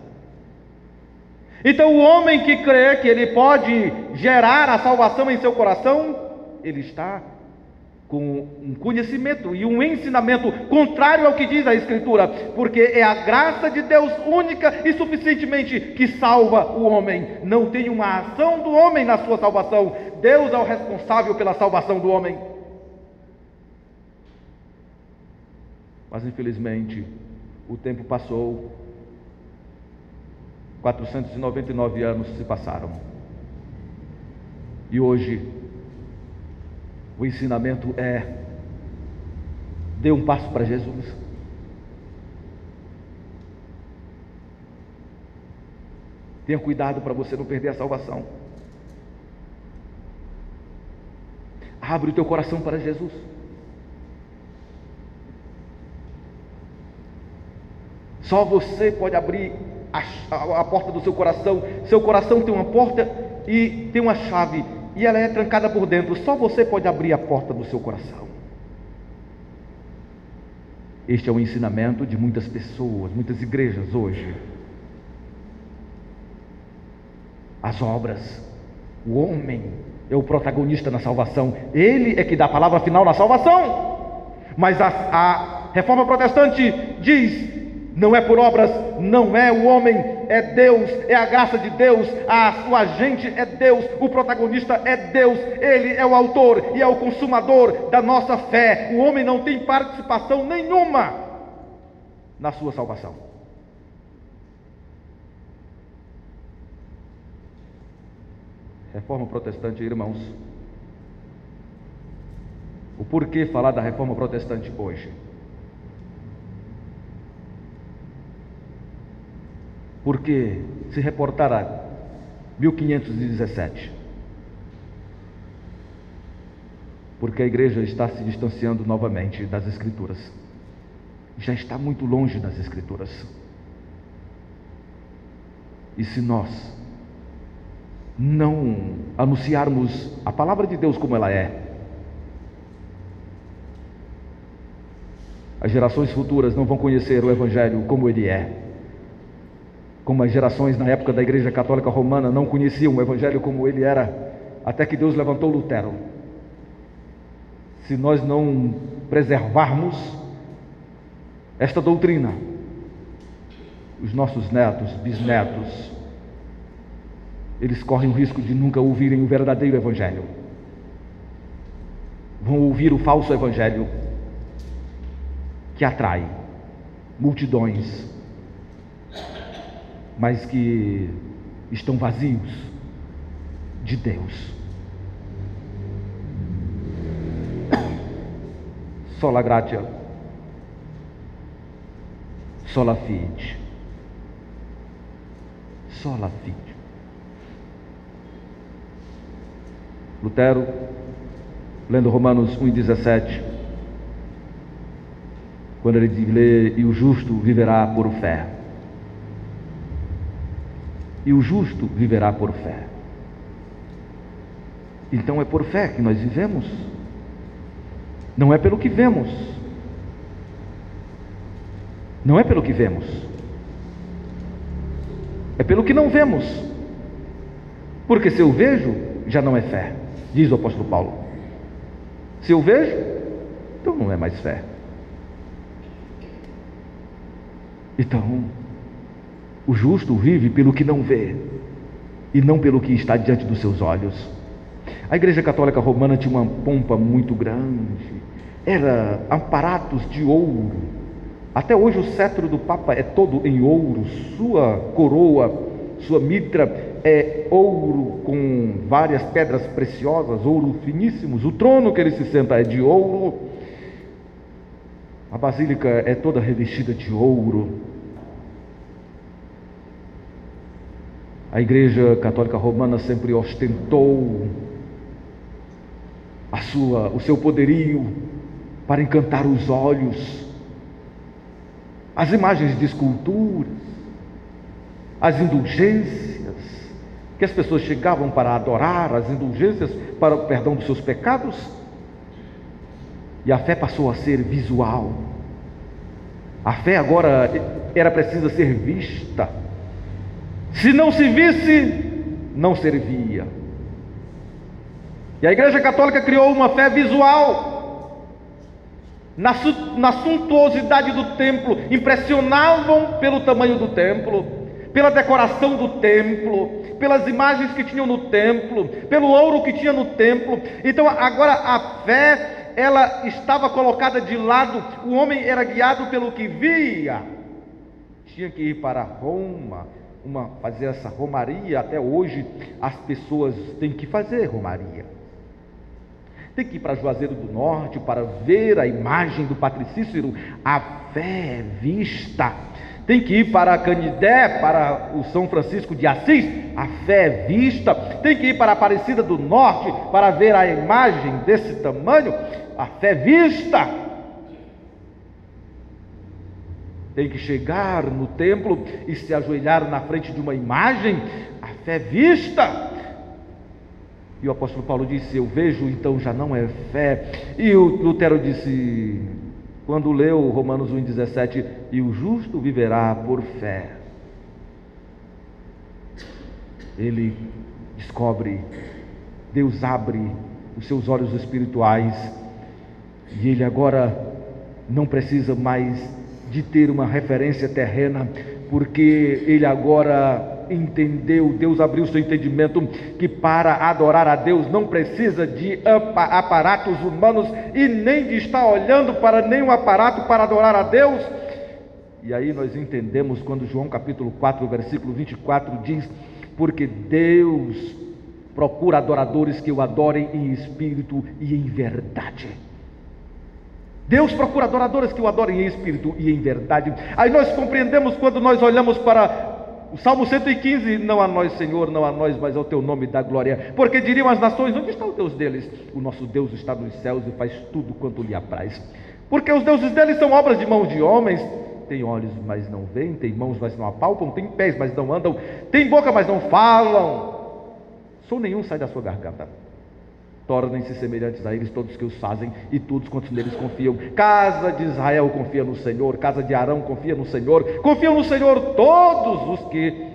Então o homem que crê que ele pode gerar a salvação em seu coração, ele está com um conhecimento e um ensinamento contrário ao que diz a Escritura, porque é a graça de Deus única e suficientemente que salva o homem. Não tem uma ação do homem na sua salvação. Deus é o responsável pela salvação do homem. Mas infelizmente o tempo passou, 499 anos se passaram, e hoje o ensinamento é: dê um passo para Jesus. Tenha cuidado para você não perder a salvação. Abre o teu coração para Jesus. Só você pode abrir a porta do seu coração. Seu coração tem uma porta e tem uma chave, e ela é trancada por dentro. Só você pode abrir a porta do seu coração. Este é o ensinamento de muitas pessoas, muitas igrejas hoje. As obras, o homem é o protagonista na salvação. Ele é que dá a palavra final na salvação. Mas a reforma protestante diz: não é por obras, não é o homem, é Deus, é a graça de Deus, o agente é Deus, o protagonista é Deus, Ele é o autor e é o consumador da nossa fé. O homem não tem participação nenhuma na sua salvação. Reforma protestante, irmãos. O porquê falar da reforma protestante hoje? Porque se reportar a 1517, porque a igreja está se distanciando novamente das Escrituras, já está muito longe das Escrituras. E se nós não anunciarmos a palavra de Deus como ela é, as gerações futuras não vão conhecer o Evangelho como ele é. Como as gerações na época da Igreja Católica Romana não conheciam o Evangelho como ele era, até que Deus levantou Lutero. Se nós não preservarmos esta doutrina, os nossos netos, bisnetos, eles correm o risco de nunca ouvirem o verdadeiro Evangelho. Vão ouvir o falso Evangelho, que atrai multidões, mas que estão vazios de Deus. Sola gratia, sola fide, sola fide. Lutero, lendo Romanos 1,17, quando ele lê: e o justo viverá por fé. e o justo viverá por fé. Então é por fé que nós vivemos, não é pelo que vemos, não é pelo que vemos, é pelo que não vemos, porque se eu vejo, já não é fé, diz o apóstolo Paulo. Se eu vejo, então não é mais fé. Então, o justo vive pelo que não vê, e não pelo que está diante dos seus olhos. A Igreja Católica Romana tinha uma pompa muito grande, era aparatos de ouro. Até hoje o cetro do Papa é todo em ouro, sua coroa, sua mitra é ouro com várias pedras preciosas, ouro finíssimos. O trono que ele se senta é de ouro. A basílica é toda revestida de ouro. A Igreja Católica Romana sempre ostentou o seu poderio para encantar os olhos. As imagens de esculturas, as indulgências que as pessoas chegavam para adorar, as indulgências para o perdão dos seus pecados. E a fé passou a ser visual. A fé agora era precisa ser vista. Se não se visse, não servia. E a Igreja Católica criou uma fé visual. Na suntuosidade do templo, impressionavam pelo tamanho do templo, pela decoração do templo, pelas imagens que tinham no templo, pelo ouro que tinha no templo. Então agora a fé, ela estava colocada de lado. O homem era guiado pelo que via. Tinha que ir para Roma, fazer essa romaria. Até hoje as pessoas têm que fazer romaria. Tem que ir para Juazeiro do Norte para ver a imagem do Padre Cícero. A fé é vista. Tem que ir para Canidé, para o São Francisco de Assis. A fé é vista. Tem que ir para Aparecida do Norte para ver a imagem desse tamanho. A fé é vista. Tem que chegar no templo e se ajoelhar na frente de uma imagem. A fé é vista. E o apóstolo Paulo disse: eu vejo, então já não é fé. E o Lutero disse, quando leu Romanos 1,17, e o justo viverá por fé. Ele descobre, Deus abre os seus olhos espirituais, e ele agora não precisa mais de ter uma referência terrena, porque ele agora entendeu, Deus abriu seu entendimento, que para adorar a Deus não precisa de aparatos humanos e nem de estar olhando para nenhum aparato para adorar a Deus. E aí nós entendemos quando João capítulo 4, versículo 24 diz: porque Deus procura adoradores que o adorem em espírito e em verdade. Deus procura adoradores que o adorem em espírito e em verdade. Aí nós compreendemos quando nós olhamos para o Salmo 115, não a nós, Senhor, não a nós, mas ao teu nome da glória. Porque diriam as nações: onde está o Deus deles? O nosso Deus está nos céus e faz tudo quanto lhe apraz. Porque os deuses deles são obras de mãos de homens. Tem olhos, mas não veem, tem mãos, mas não apalpam, tem pés, mas não andam, tem boca, mas não falam. Som nenhum sai da sua garganta. Tornem-se semelhantes a eles todos que os fazem, e todos quantos neles confiam. Casa de Israel confia no Senhor, casa de Arão confia no Senhor, confiam no Senhor todos os que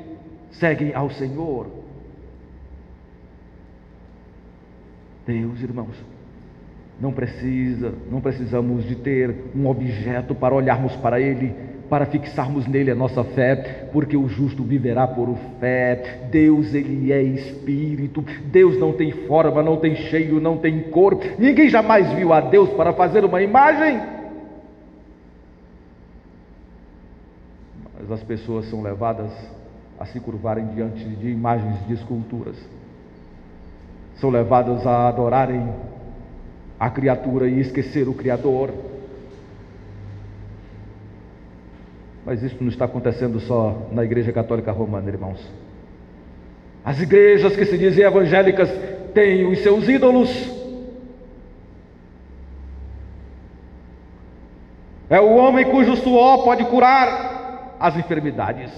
seguem ao Senhor. Deus, irmãos, não precisamos de ter um objeto para olharmos para Ele, para fixarmos nele a nossa fé, porque o justo viverá por fé. Deus, Ele é Espírito. Deus não tem forma, não tem cheiro, não tem cor. Ninguém jamais viu a Deus para fazer uma imagem. Mas as pessoas são levadas a se curvarem diante de imagens de esculturas, são levadas a adorarem a criatura e esquecer o Criador. Mas isso não está acontecendo só na Igreja Católica Romana, irmãos. As igrejas que se dizem evangélicas têm os seus ídolos. É o homem cujo suor pode curar as enfermidades.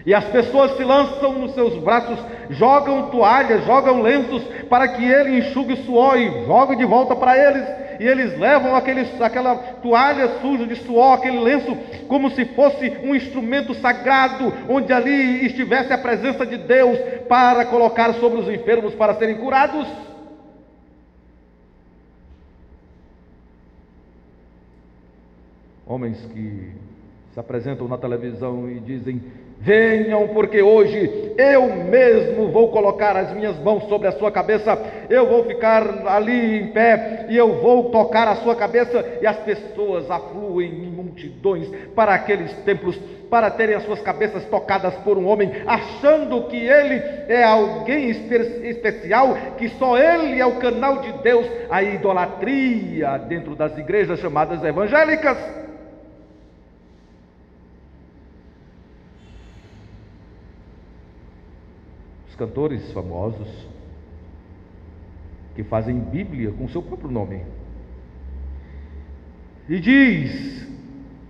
E as pessoas se lançam nos seus braços, jogam toalhas, jogam lenços para que ele enxugue o suor e jogue de volta para eles. E eles levam aquela toalha suja de suor, aquele lenço, como se fosse um instrumento sagrado, onde ali estivesse a presença de Deus para colocar sobre os enfermos para serem curados. Homens que se apresentam na televisão e dizem: venham, porque hoje eu mesmo vou colocar as minhas mãos sobre a sua cabeça, eu vou ficar ali em pé e eu vou tocar a sua cabeça, e as pessoas afluem em multidões para aqueles templos, para terem as suas cabeças tocadas por um homem, achando que ele é alguém especial, que só ele é o canal de Deus. A idolatria dentro das igrejas chamadas evangélicas. Cantores famosos que fazem Bíblia com seu próprio nome e diz: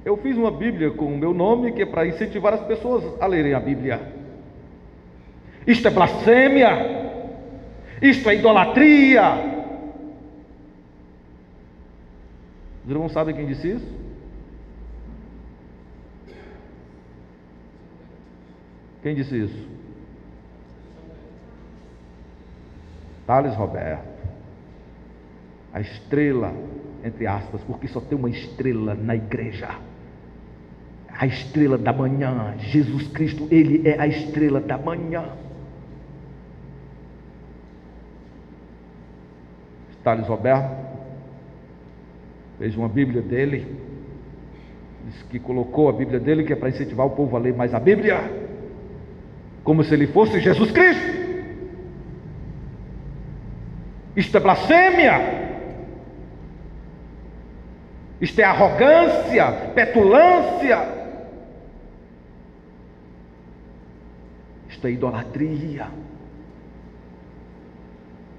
eu fiz uma Bíblia com o meu nome, que é para incentivar as pessoas a lerem a Bíblia. Isto é blasfêmia, isto é idolatria. Os irmãos sabem quem disse isso? Quem disse isso? Thales Roberto, a estrela, entre aspas, porque só tem uma estrela na igreja, a estrela da manhã. Jesus Cristo, Ele é a estrela da manhã. Thales Roberto fez uma Bíblia dele, disse que colocou a Bíblia dele, que é para incentivar o povo a ler mais a Bíblia, como se ele fosse Jesus Cristo. Isto é blasfêmia, isto é arrogância, petulância, isto é idolatria.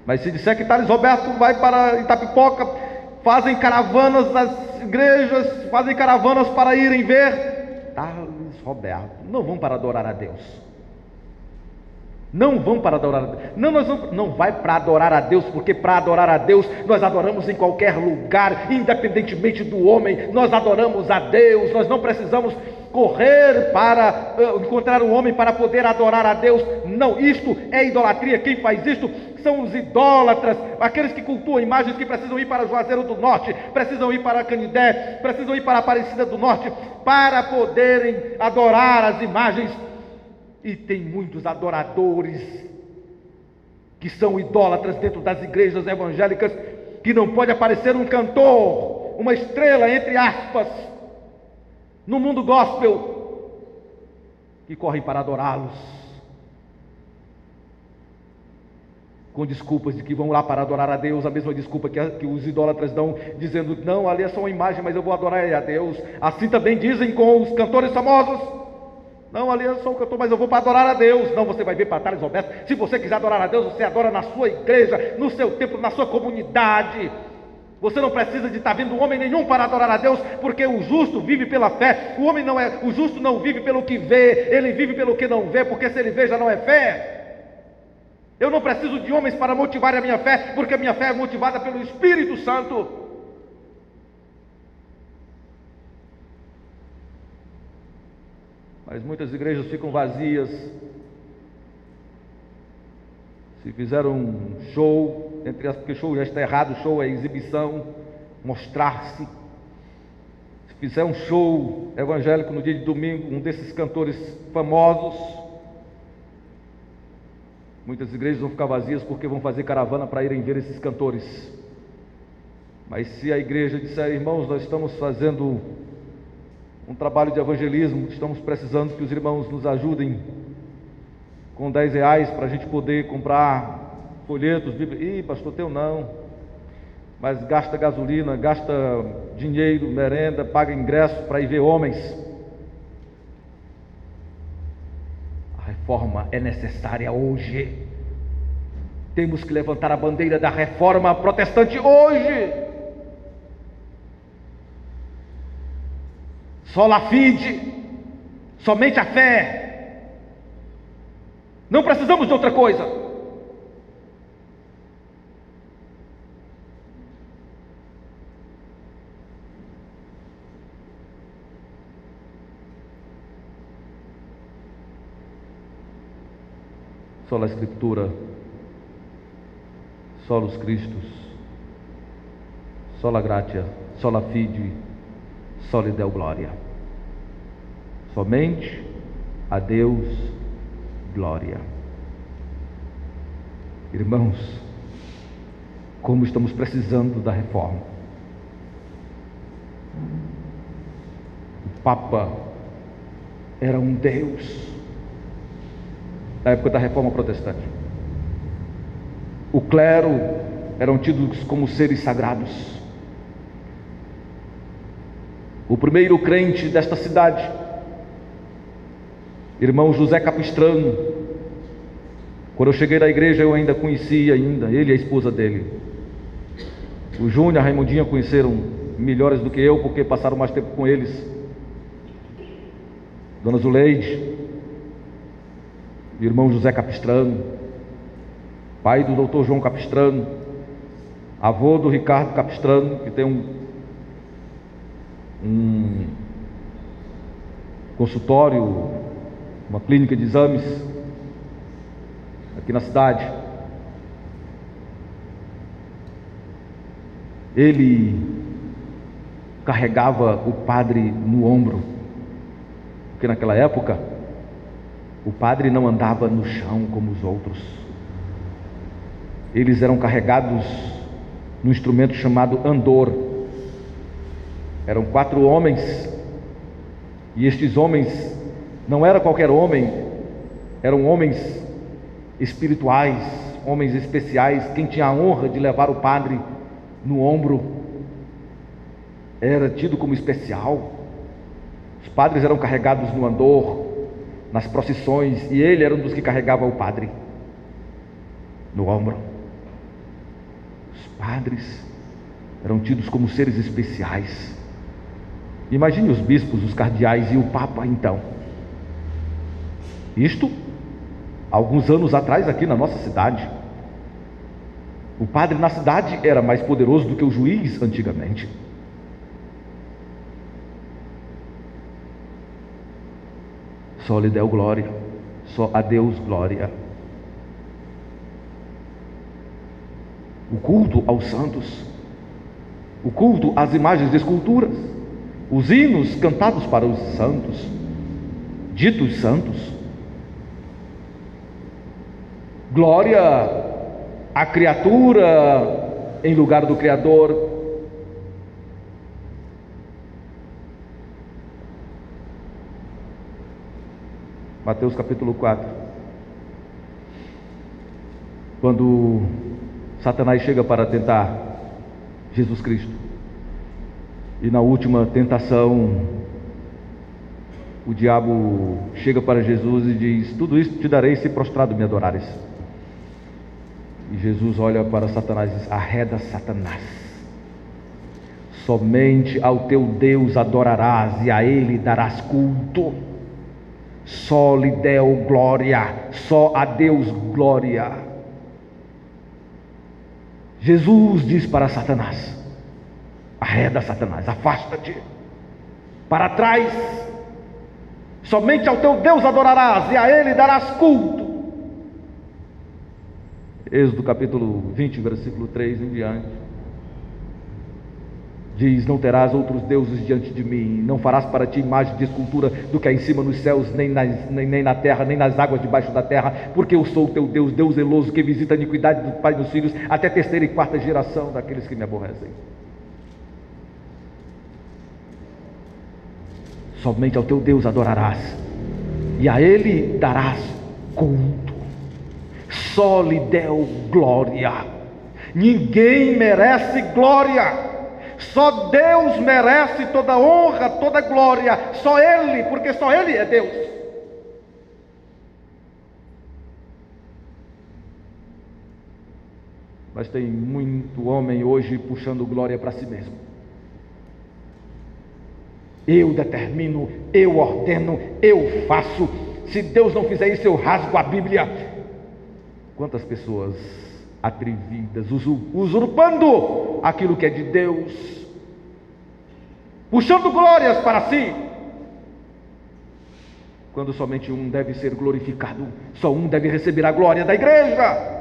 Mas se disser que Thales Roberto vai para Itapipoca, fazem caravanas nas igrejas, fazem caravanas para irem ver Thales Roberto, não vão para adorar a Deus. Não vão para adorar a Deus. Não vai para adorar a Deus, porque para adorar a Deus nós adoramos em qualquer lugar, independentemente do homem. Nós adoramos a Deus. Nós não precisamos correr para encontrar um homem para poder adorar a Deus. Não, isto é idolatria. Quem faz isto são os idólatras, aqueles que cultuam imagens, que precisam ir para Juazeiro do Norte, precisam ir para Canindé, precisam ir para Aparecida do Norte para poderem adorar as imagens. E tem muitos adoradores que são idólatras dentro das igrejas evangélicas, que não pode aparecer um cantor, uma estrela, entre aspas, no mundo gospel, que correm para adorá-los, com desculpas de que vão lá para adorar a Deus, a mesma desculpa que os idólatras dão, dizendo: não, ali é só uma imagem, mas eu vou adorar a Deus. Assim também dizem com os cantores famosos: não, ali eu sou um cantor, mas eu vou para adorar a Deus. Não, você vai ver para Thales Roberto. Se você quiser adorar a Deus, você adora na sua igreja, no seu templo, na sua comunidade. Você não precisa de estar vendo homem nenhum para adorar a Deus, porque o justo vive pela fé. O justo não vive pelo que vê, ele vive pelo que não vê, porque se ele vê já não é fé. Eu não preciso de homens para motivar a minha fé, porque a minha fé é motivada pelo Espírito Santo. Mas muitas igrejas ficam vazias. Se fizeram um show, porque show já está errado, show é exibição, mostrar-se. Se fizer um show evangélico no dia de domingo, um desses cantores famosos, muitas igrejas vão ficar vazias porque vão fazer caravana para irem ver esses cantores. Mas se a igreja disser: irmãos, nós estamos fazendo um trabalho de evangelismo, estamos precisando que os irmãos nos ajudem com R$10 para a gente poder comprar folhetos, Bíblia. Pastor, teu não, mas gasta gasolina, gasta dinheiro, merenda, paga ingresso para ir ver homens. A reforma é necessária hoje. Temos que levantar a bandeira da reforma protestante hoje. Sola fide, somente a fé. Não precisamos de outra coisa. Sola Escritura, solus Christus, sola gratia, sola fide, soli Deo gloria. Somente a Deus glória. Irmãos, como estamos precisando da reforma. O Papa era um Deus da época da Reforma Protestante. O clero eram tidos como seres sagrados. O primeiro crente desta cidade, irmão José Capistrano, quando eu cheguei na igreja eu ainda conhecia ele e a esposa dele. O Júnior e a Raimundinha conheceram melhores do que eu, porque passaram mais tempo com eles. Dona Zuleide, irmão José Capistrano, pai do doutor João Capistrano, avô do Ricardo Capistrano, que tem um consultório, uma clínica de exames aqui na cidade. Ele carregava o padre no ombro, porque naquela época o padre não andava no chão como os outros. Eles eram carregados num instrumento chamado andor. Eram 4 homens, e estes homens não era qualquer homem, eram homens espirituais, homens especiais. Quem tinha a honra de levar o padre no ombro era tido como especial. Os padres eram carregados no andor, nas procissões, e ele era um dos que carregava o padre no ombro. Os padres eram tidos como seres especiais. Imagine os bispos, os cardeais e o Papa então. Isto, alguns anos atrás aqui na nossa cidade. O padre na cidade era mais poderoso do que o juiz antigamente. Só lhe deu glória, só a Deus glória. O culto aos santos, o culto às imagens de esculturas, os hinos cantados para os santos, ditos santos. Glória à criatura em lugar do Criador. Mateus capítulo 4. Quando Satanás chega para tentar Jesus Cristo, e na última tentação o diabo chega para Jesus e diz: tudo isso te darei se prostrado me adorares. E Jesus olha para Satanás e diz: arreda, Satanás, somente ao teu Deus adorarás e a ele darás culto. Só lhe deu glória, só a Deus glória. Jesus diz para Satanás: arreda, Satanás, afasta-te para trás, somente ao teu Deus adorarás e a ele darás culto. Êxodo capítulo 20, versículo 3 em diante, diz: não terás outros deuses diante de mim, não farás para ti imagem de escultura do que há em cima nos céus, nem na terra, nem nas águas debaixo da terra, porque eu sou o teu Deus, Deus zeloso, que visita a iniquidade do pai e dos filhos, até terceira e quarta geração daqueles que me aborrecem. Somente ao teu Deus adorarás e a ele darás culto. Só lhe deu glória. Ninguém merece glória. Só Deus merece toda honra, toda glória. Só Ele, porque só Ele é Deus. Mas tem muito homem hoje puxando glória para si mesmo. Eu determino, eu ordeno, eu faço. Se Deus não fizer isso, eu rasgo a Bíblia. Quantas pessoas atrevidas, usurpando aquilo que é de Deus, puxando glórias para si, quando somente um deve ser glorificado, só um deve receber a glória da igreja.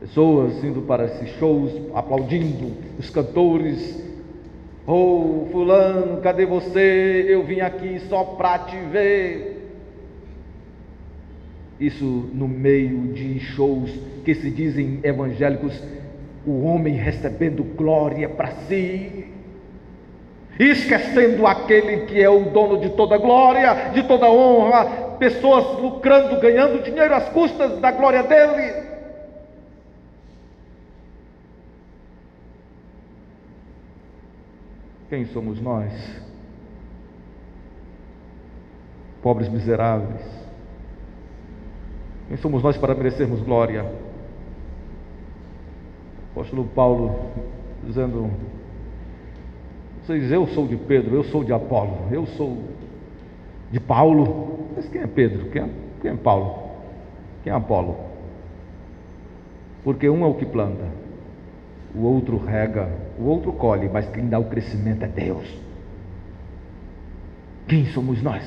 Pessoas indo para esses shows, aplaudindo os cantores. Oh, fulano, cadê você? Eu vim aqui só para te ver. Isso no meio de shows que se dizem evangélicos, o homem recebendo glória para si, esquecendo aquele que é o dono de toda glória, de toda honra, pessoas lucrando, ganhando dinheiro às custas da glória dele. Quem somos nós? Pobres miseráveis. Quem somos nós para merecermos glória? O apóstolo Paulo dizendo: eu sou de Pedro, eu sou de Apolo, eu sou de Paulo. Mas quem é Pedro? Quem é Paulo? Quem é Apolo? Porque um é o que planta, o outro rega, o outro colhe, mas quem dá o crescimento é Deus. Quem somos nós?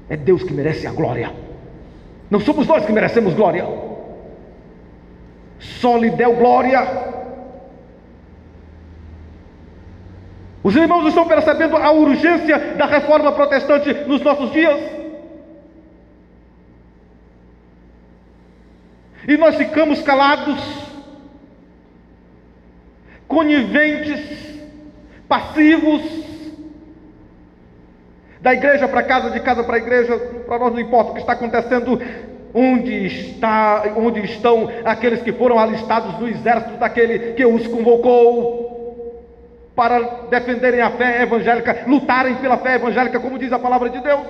É Deus que merece a glória. Não somos nós que merecemos glória. Só lhe deu glória. Os irmãos estão percebendo a urgência da reforma protestante nos nossos dias? E nós ficamos calados, coniventes, passivos, da igreja para casa, de casa para a igreja. Para nós não importa o que está acontecendo. Onde estão aqueles que foram alistados no exército daquele que os convocou para defenderem a fé evangélica, lutarem pela fé evangélica, como diz a palavra de Deus?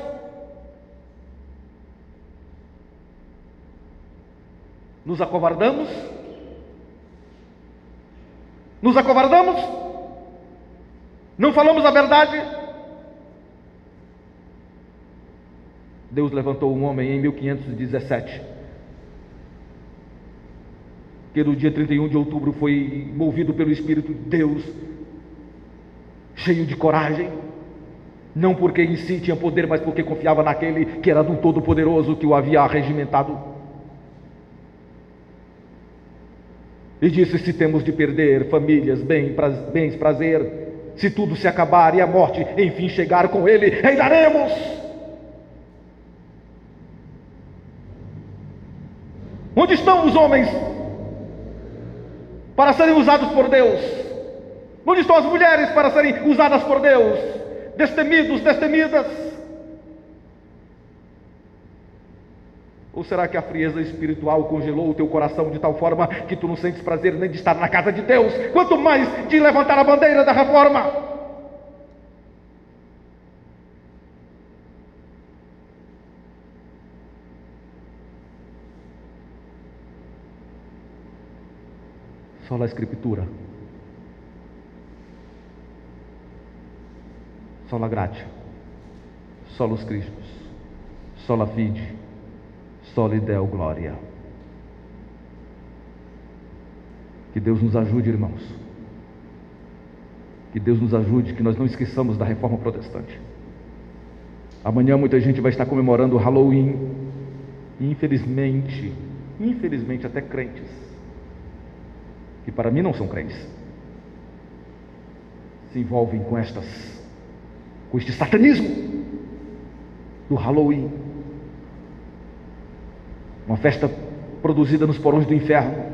Nos acovardamos? Nos acovardamos? Não falamos a verdade? Deus levantou um homem em 1517, que no dia 31 de outubro foi movido pelo Espírito de Deus, cheio de coragem, não porque em si tinha poder, mas porque confiava naquele que era do Todo-Poderoso, que o havia arregimentado. E disse: se temos de perder famílias, bens, prazer, se tudo se acabar e a morte enfim chegar, com ele reinaremos. Onde estão os homens para serem usados por Deus? Onde estão as mulheres para serem usadas por Deus? Destemidos, destemidas? Ou será que a frieza espiritual congelou o teu coração de tal forma que tu não sentes prazer nem de estar na casa de Deus, quanto mais de levantar a bandeira da reforma? Sola Escritura, sola gratia, solus Christus, sola fide, soli Deo gloria. Que Deus nos ajude, irmãos. Que Deus nos ajude, que nós não esqueçamos da reforma protestante. Amanhã muita gente vai estar comemorando o Halloween. E infelizmente até crentes, que para mim não são crentes, se envolvem com este satanismo do Halloween, uma festa produzida nos porões do inferno,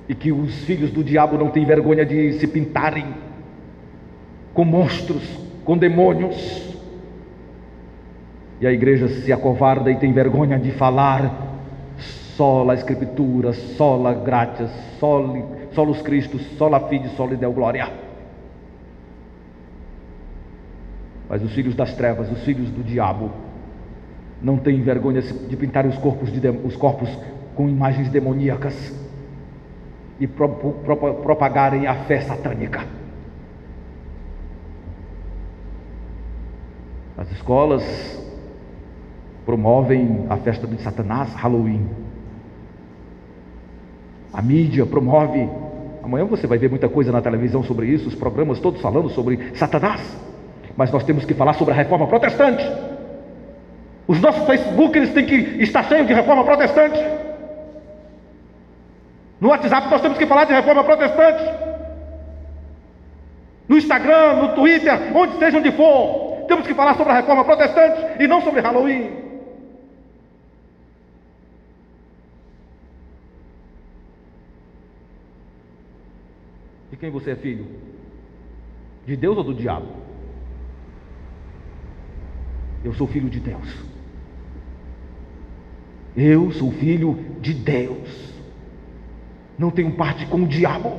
e que os filhos do diabo não têm vergonha de se pintarem com monstros, com demônios, e a igreja se acovarda e tem vergonha de falar sola Escritura, sola gratia, solus Christus, sola fide, soli Deo gloria. Mas os filhos das trevas, os filhos do diabo, não têm vergonha de pintar os corpos com imagens demoníacas e propagarem a fé satânica. As escolas promovem a festa de Satanás, Halloween. A mídia promove. Amanhã você vai ver muita coisa na televisão sobre isso, os programas todos falando sobre Satanás. Mas nós temos que falar sobre a reforma protestante. Os nossos Facebook, eles têm que estar cheios de reforma protestante. No WhatsApp nós temos que falar de reforma protestante. No Instagram, no Twitter, onde seja, onde for, temos que falar sobre a reforma protestante e não sobre Halloween. De quem você é filho? De Deus ou do diabo? Eu sou filho de Deus. Eu sou filho de Deus. Não tenho parte com o diabo.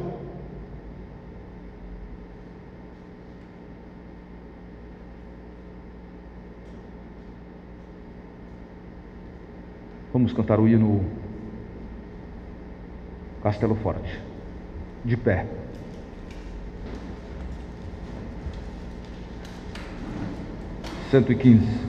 Vamos cantar o hino Castelo Forte, de pé. Cento e 115.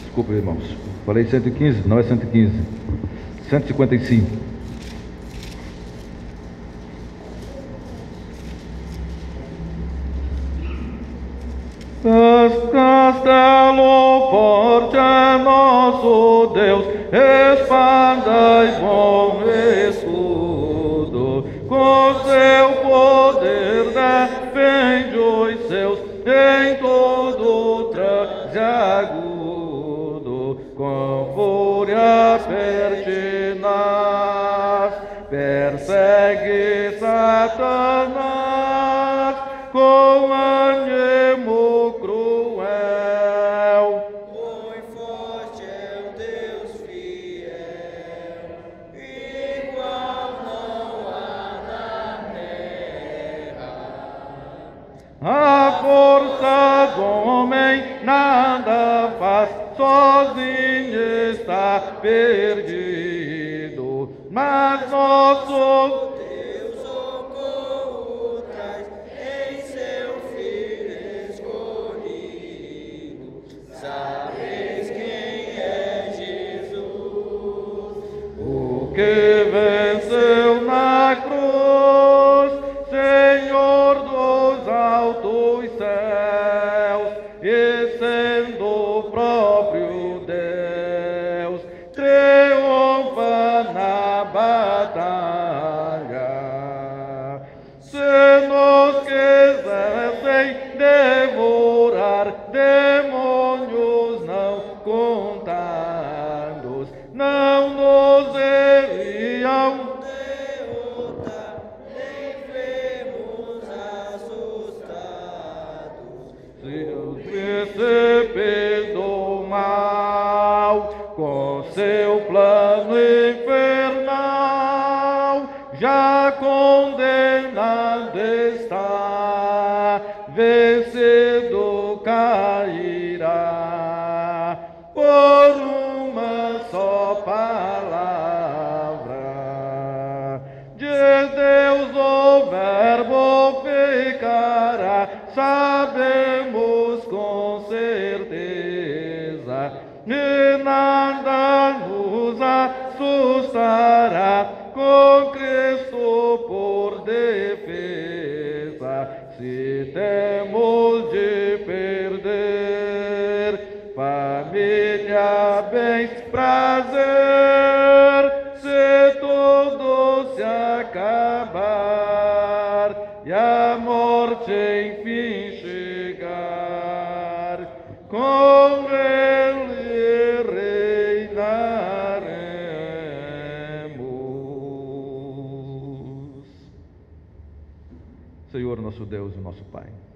Desculpa, irmãos. Falei 115, não é 115. 155. Castelo forte é nosso Deus, espada e bom escudo, com seu poder defende os seus em todo traje agudo, com fúria pertinaz, persegue Satanás com ânimo cruel. Muito forte é o Deus fiel, igual não há na terra. A força do homem nada faz, sozinho está perdido, mas nosso Deus socorro traz em seu Filho escolhido. Sabeis quem é Jesus, o que venceu na cruz, Senhor dos altos céus, e sendo o próprio Deus, triunfa na batalha. Se nos quisessem devorar, demônios não contados, não nos iriam derrotar, nem vemos assustados. seus príncipes do mal, com seu plano infernal, já condenado está, vencido cairá, por uma só palavra. De Deus o verbo ficará, sabemos com certeza, e nada nos assustará, com Cristo por defesa. Se temos de perder família, bens, prazer, se tudo se acabar e a morte enfim chegar, com Ele reinaremos. Senhor nosso Deus e nosso Pai.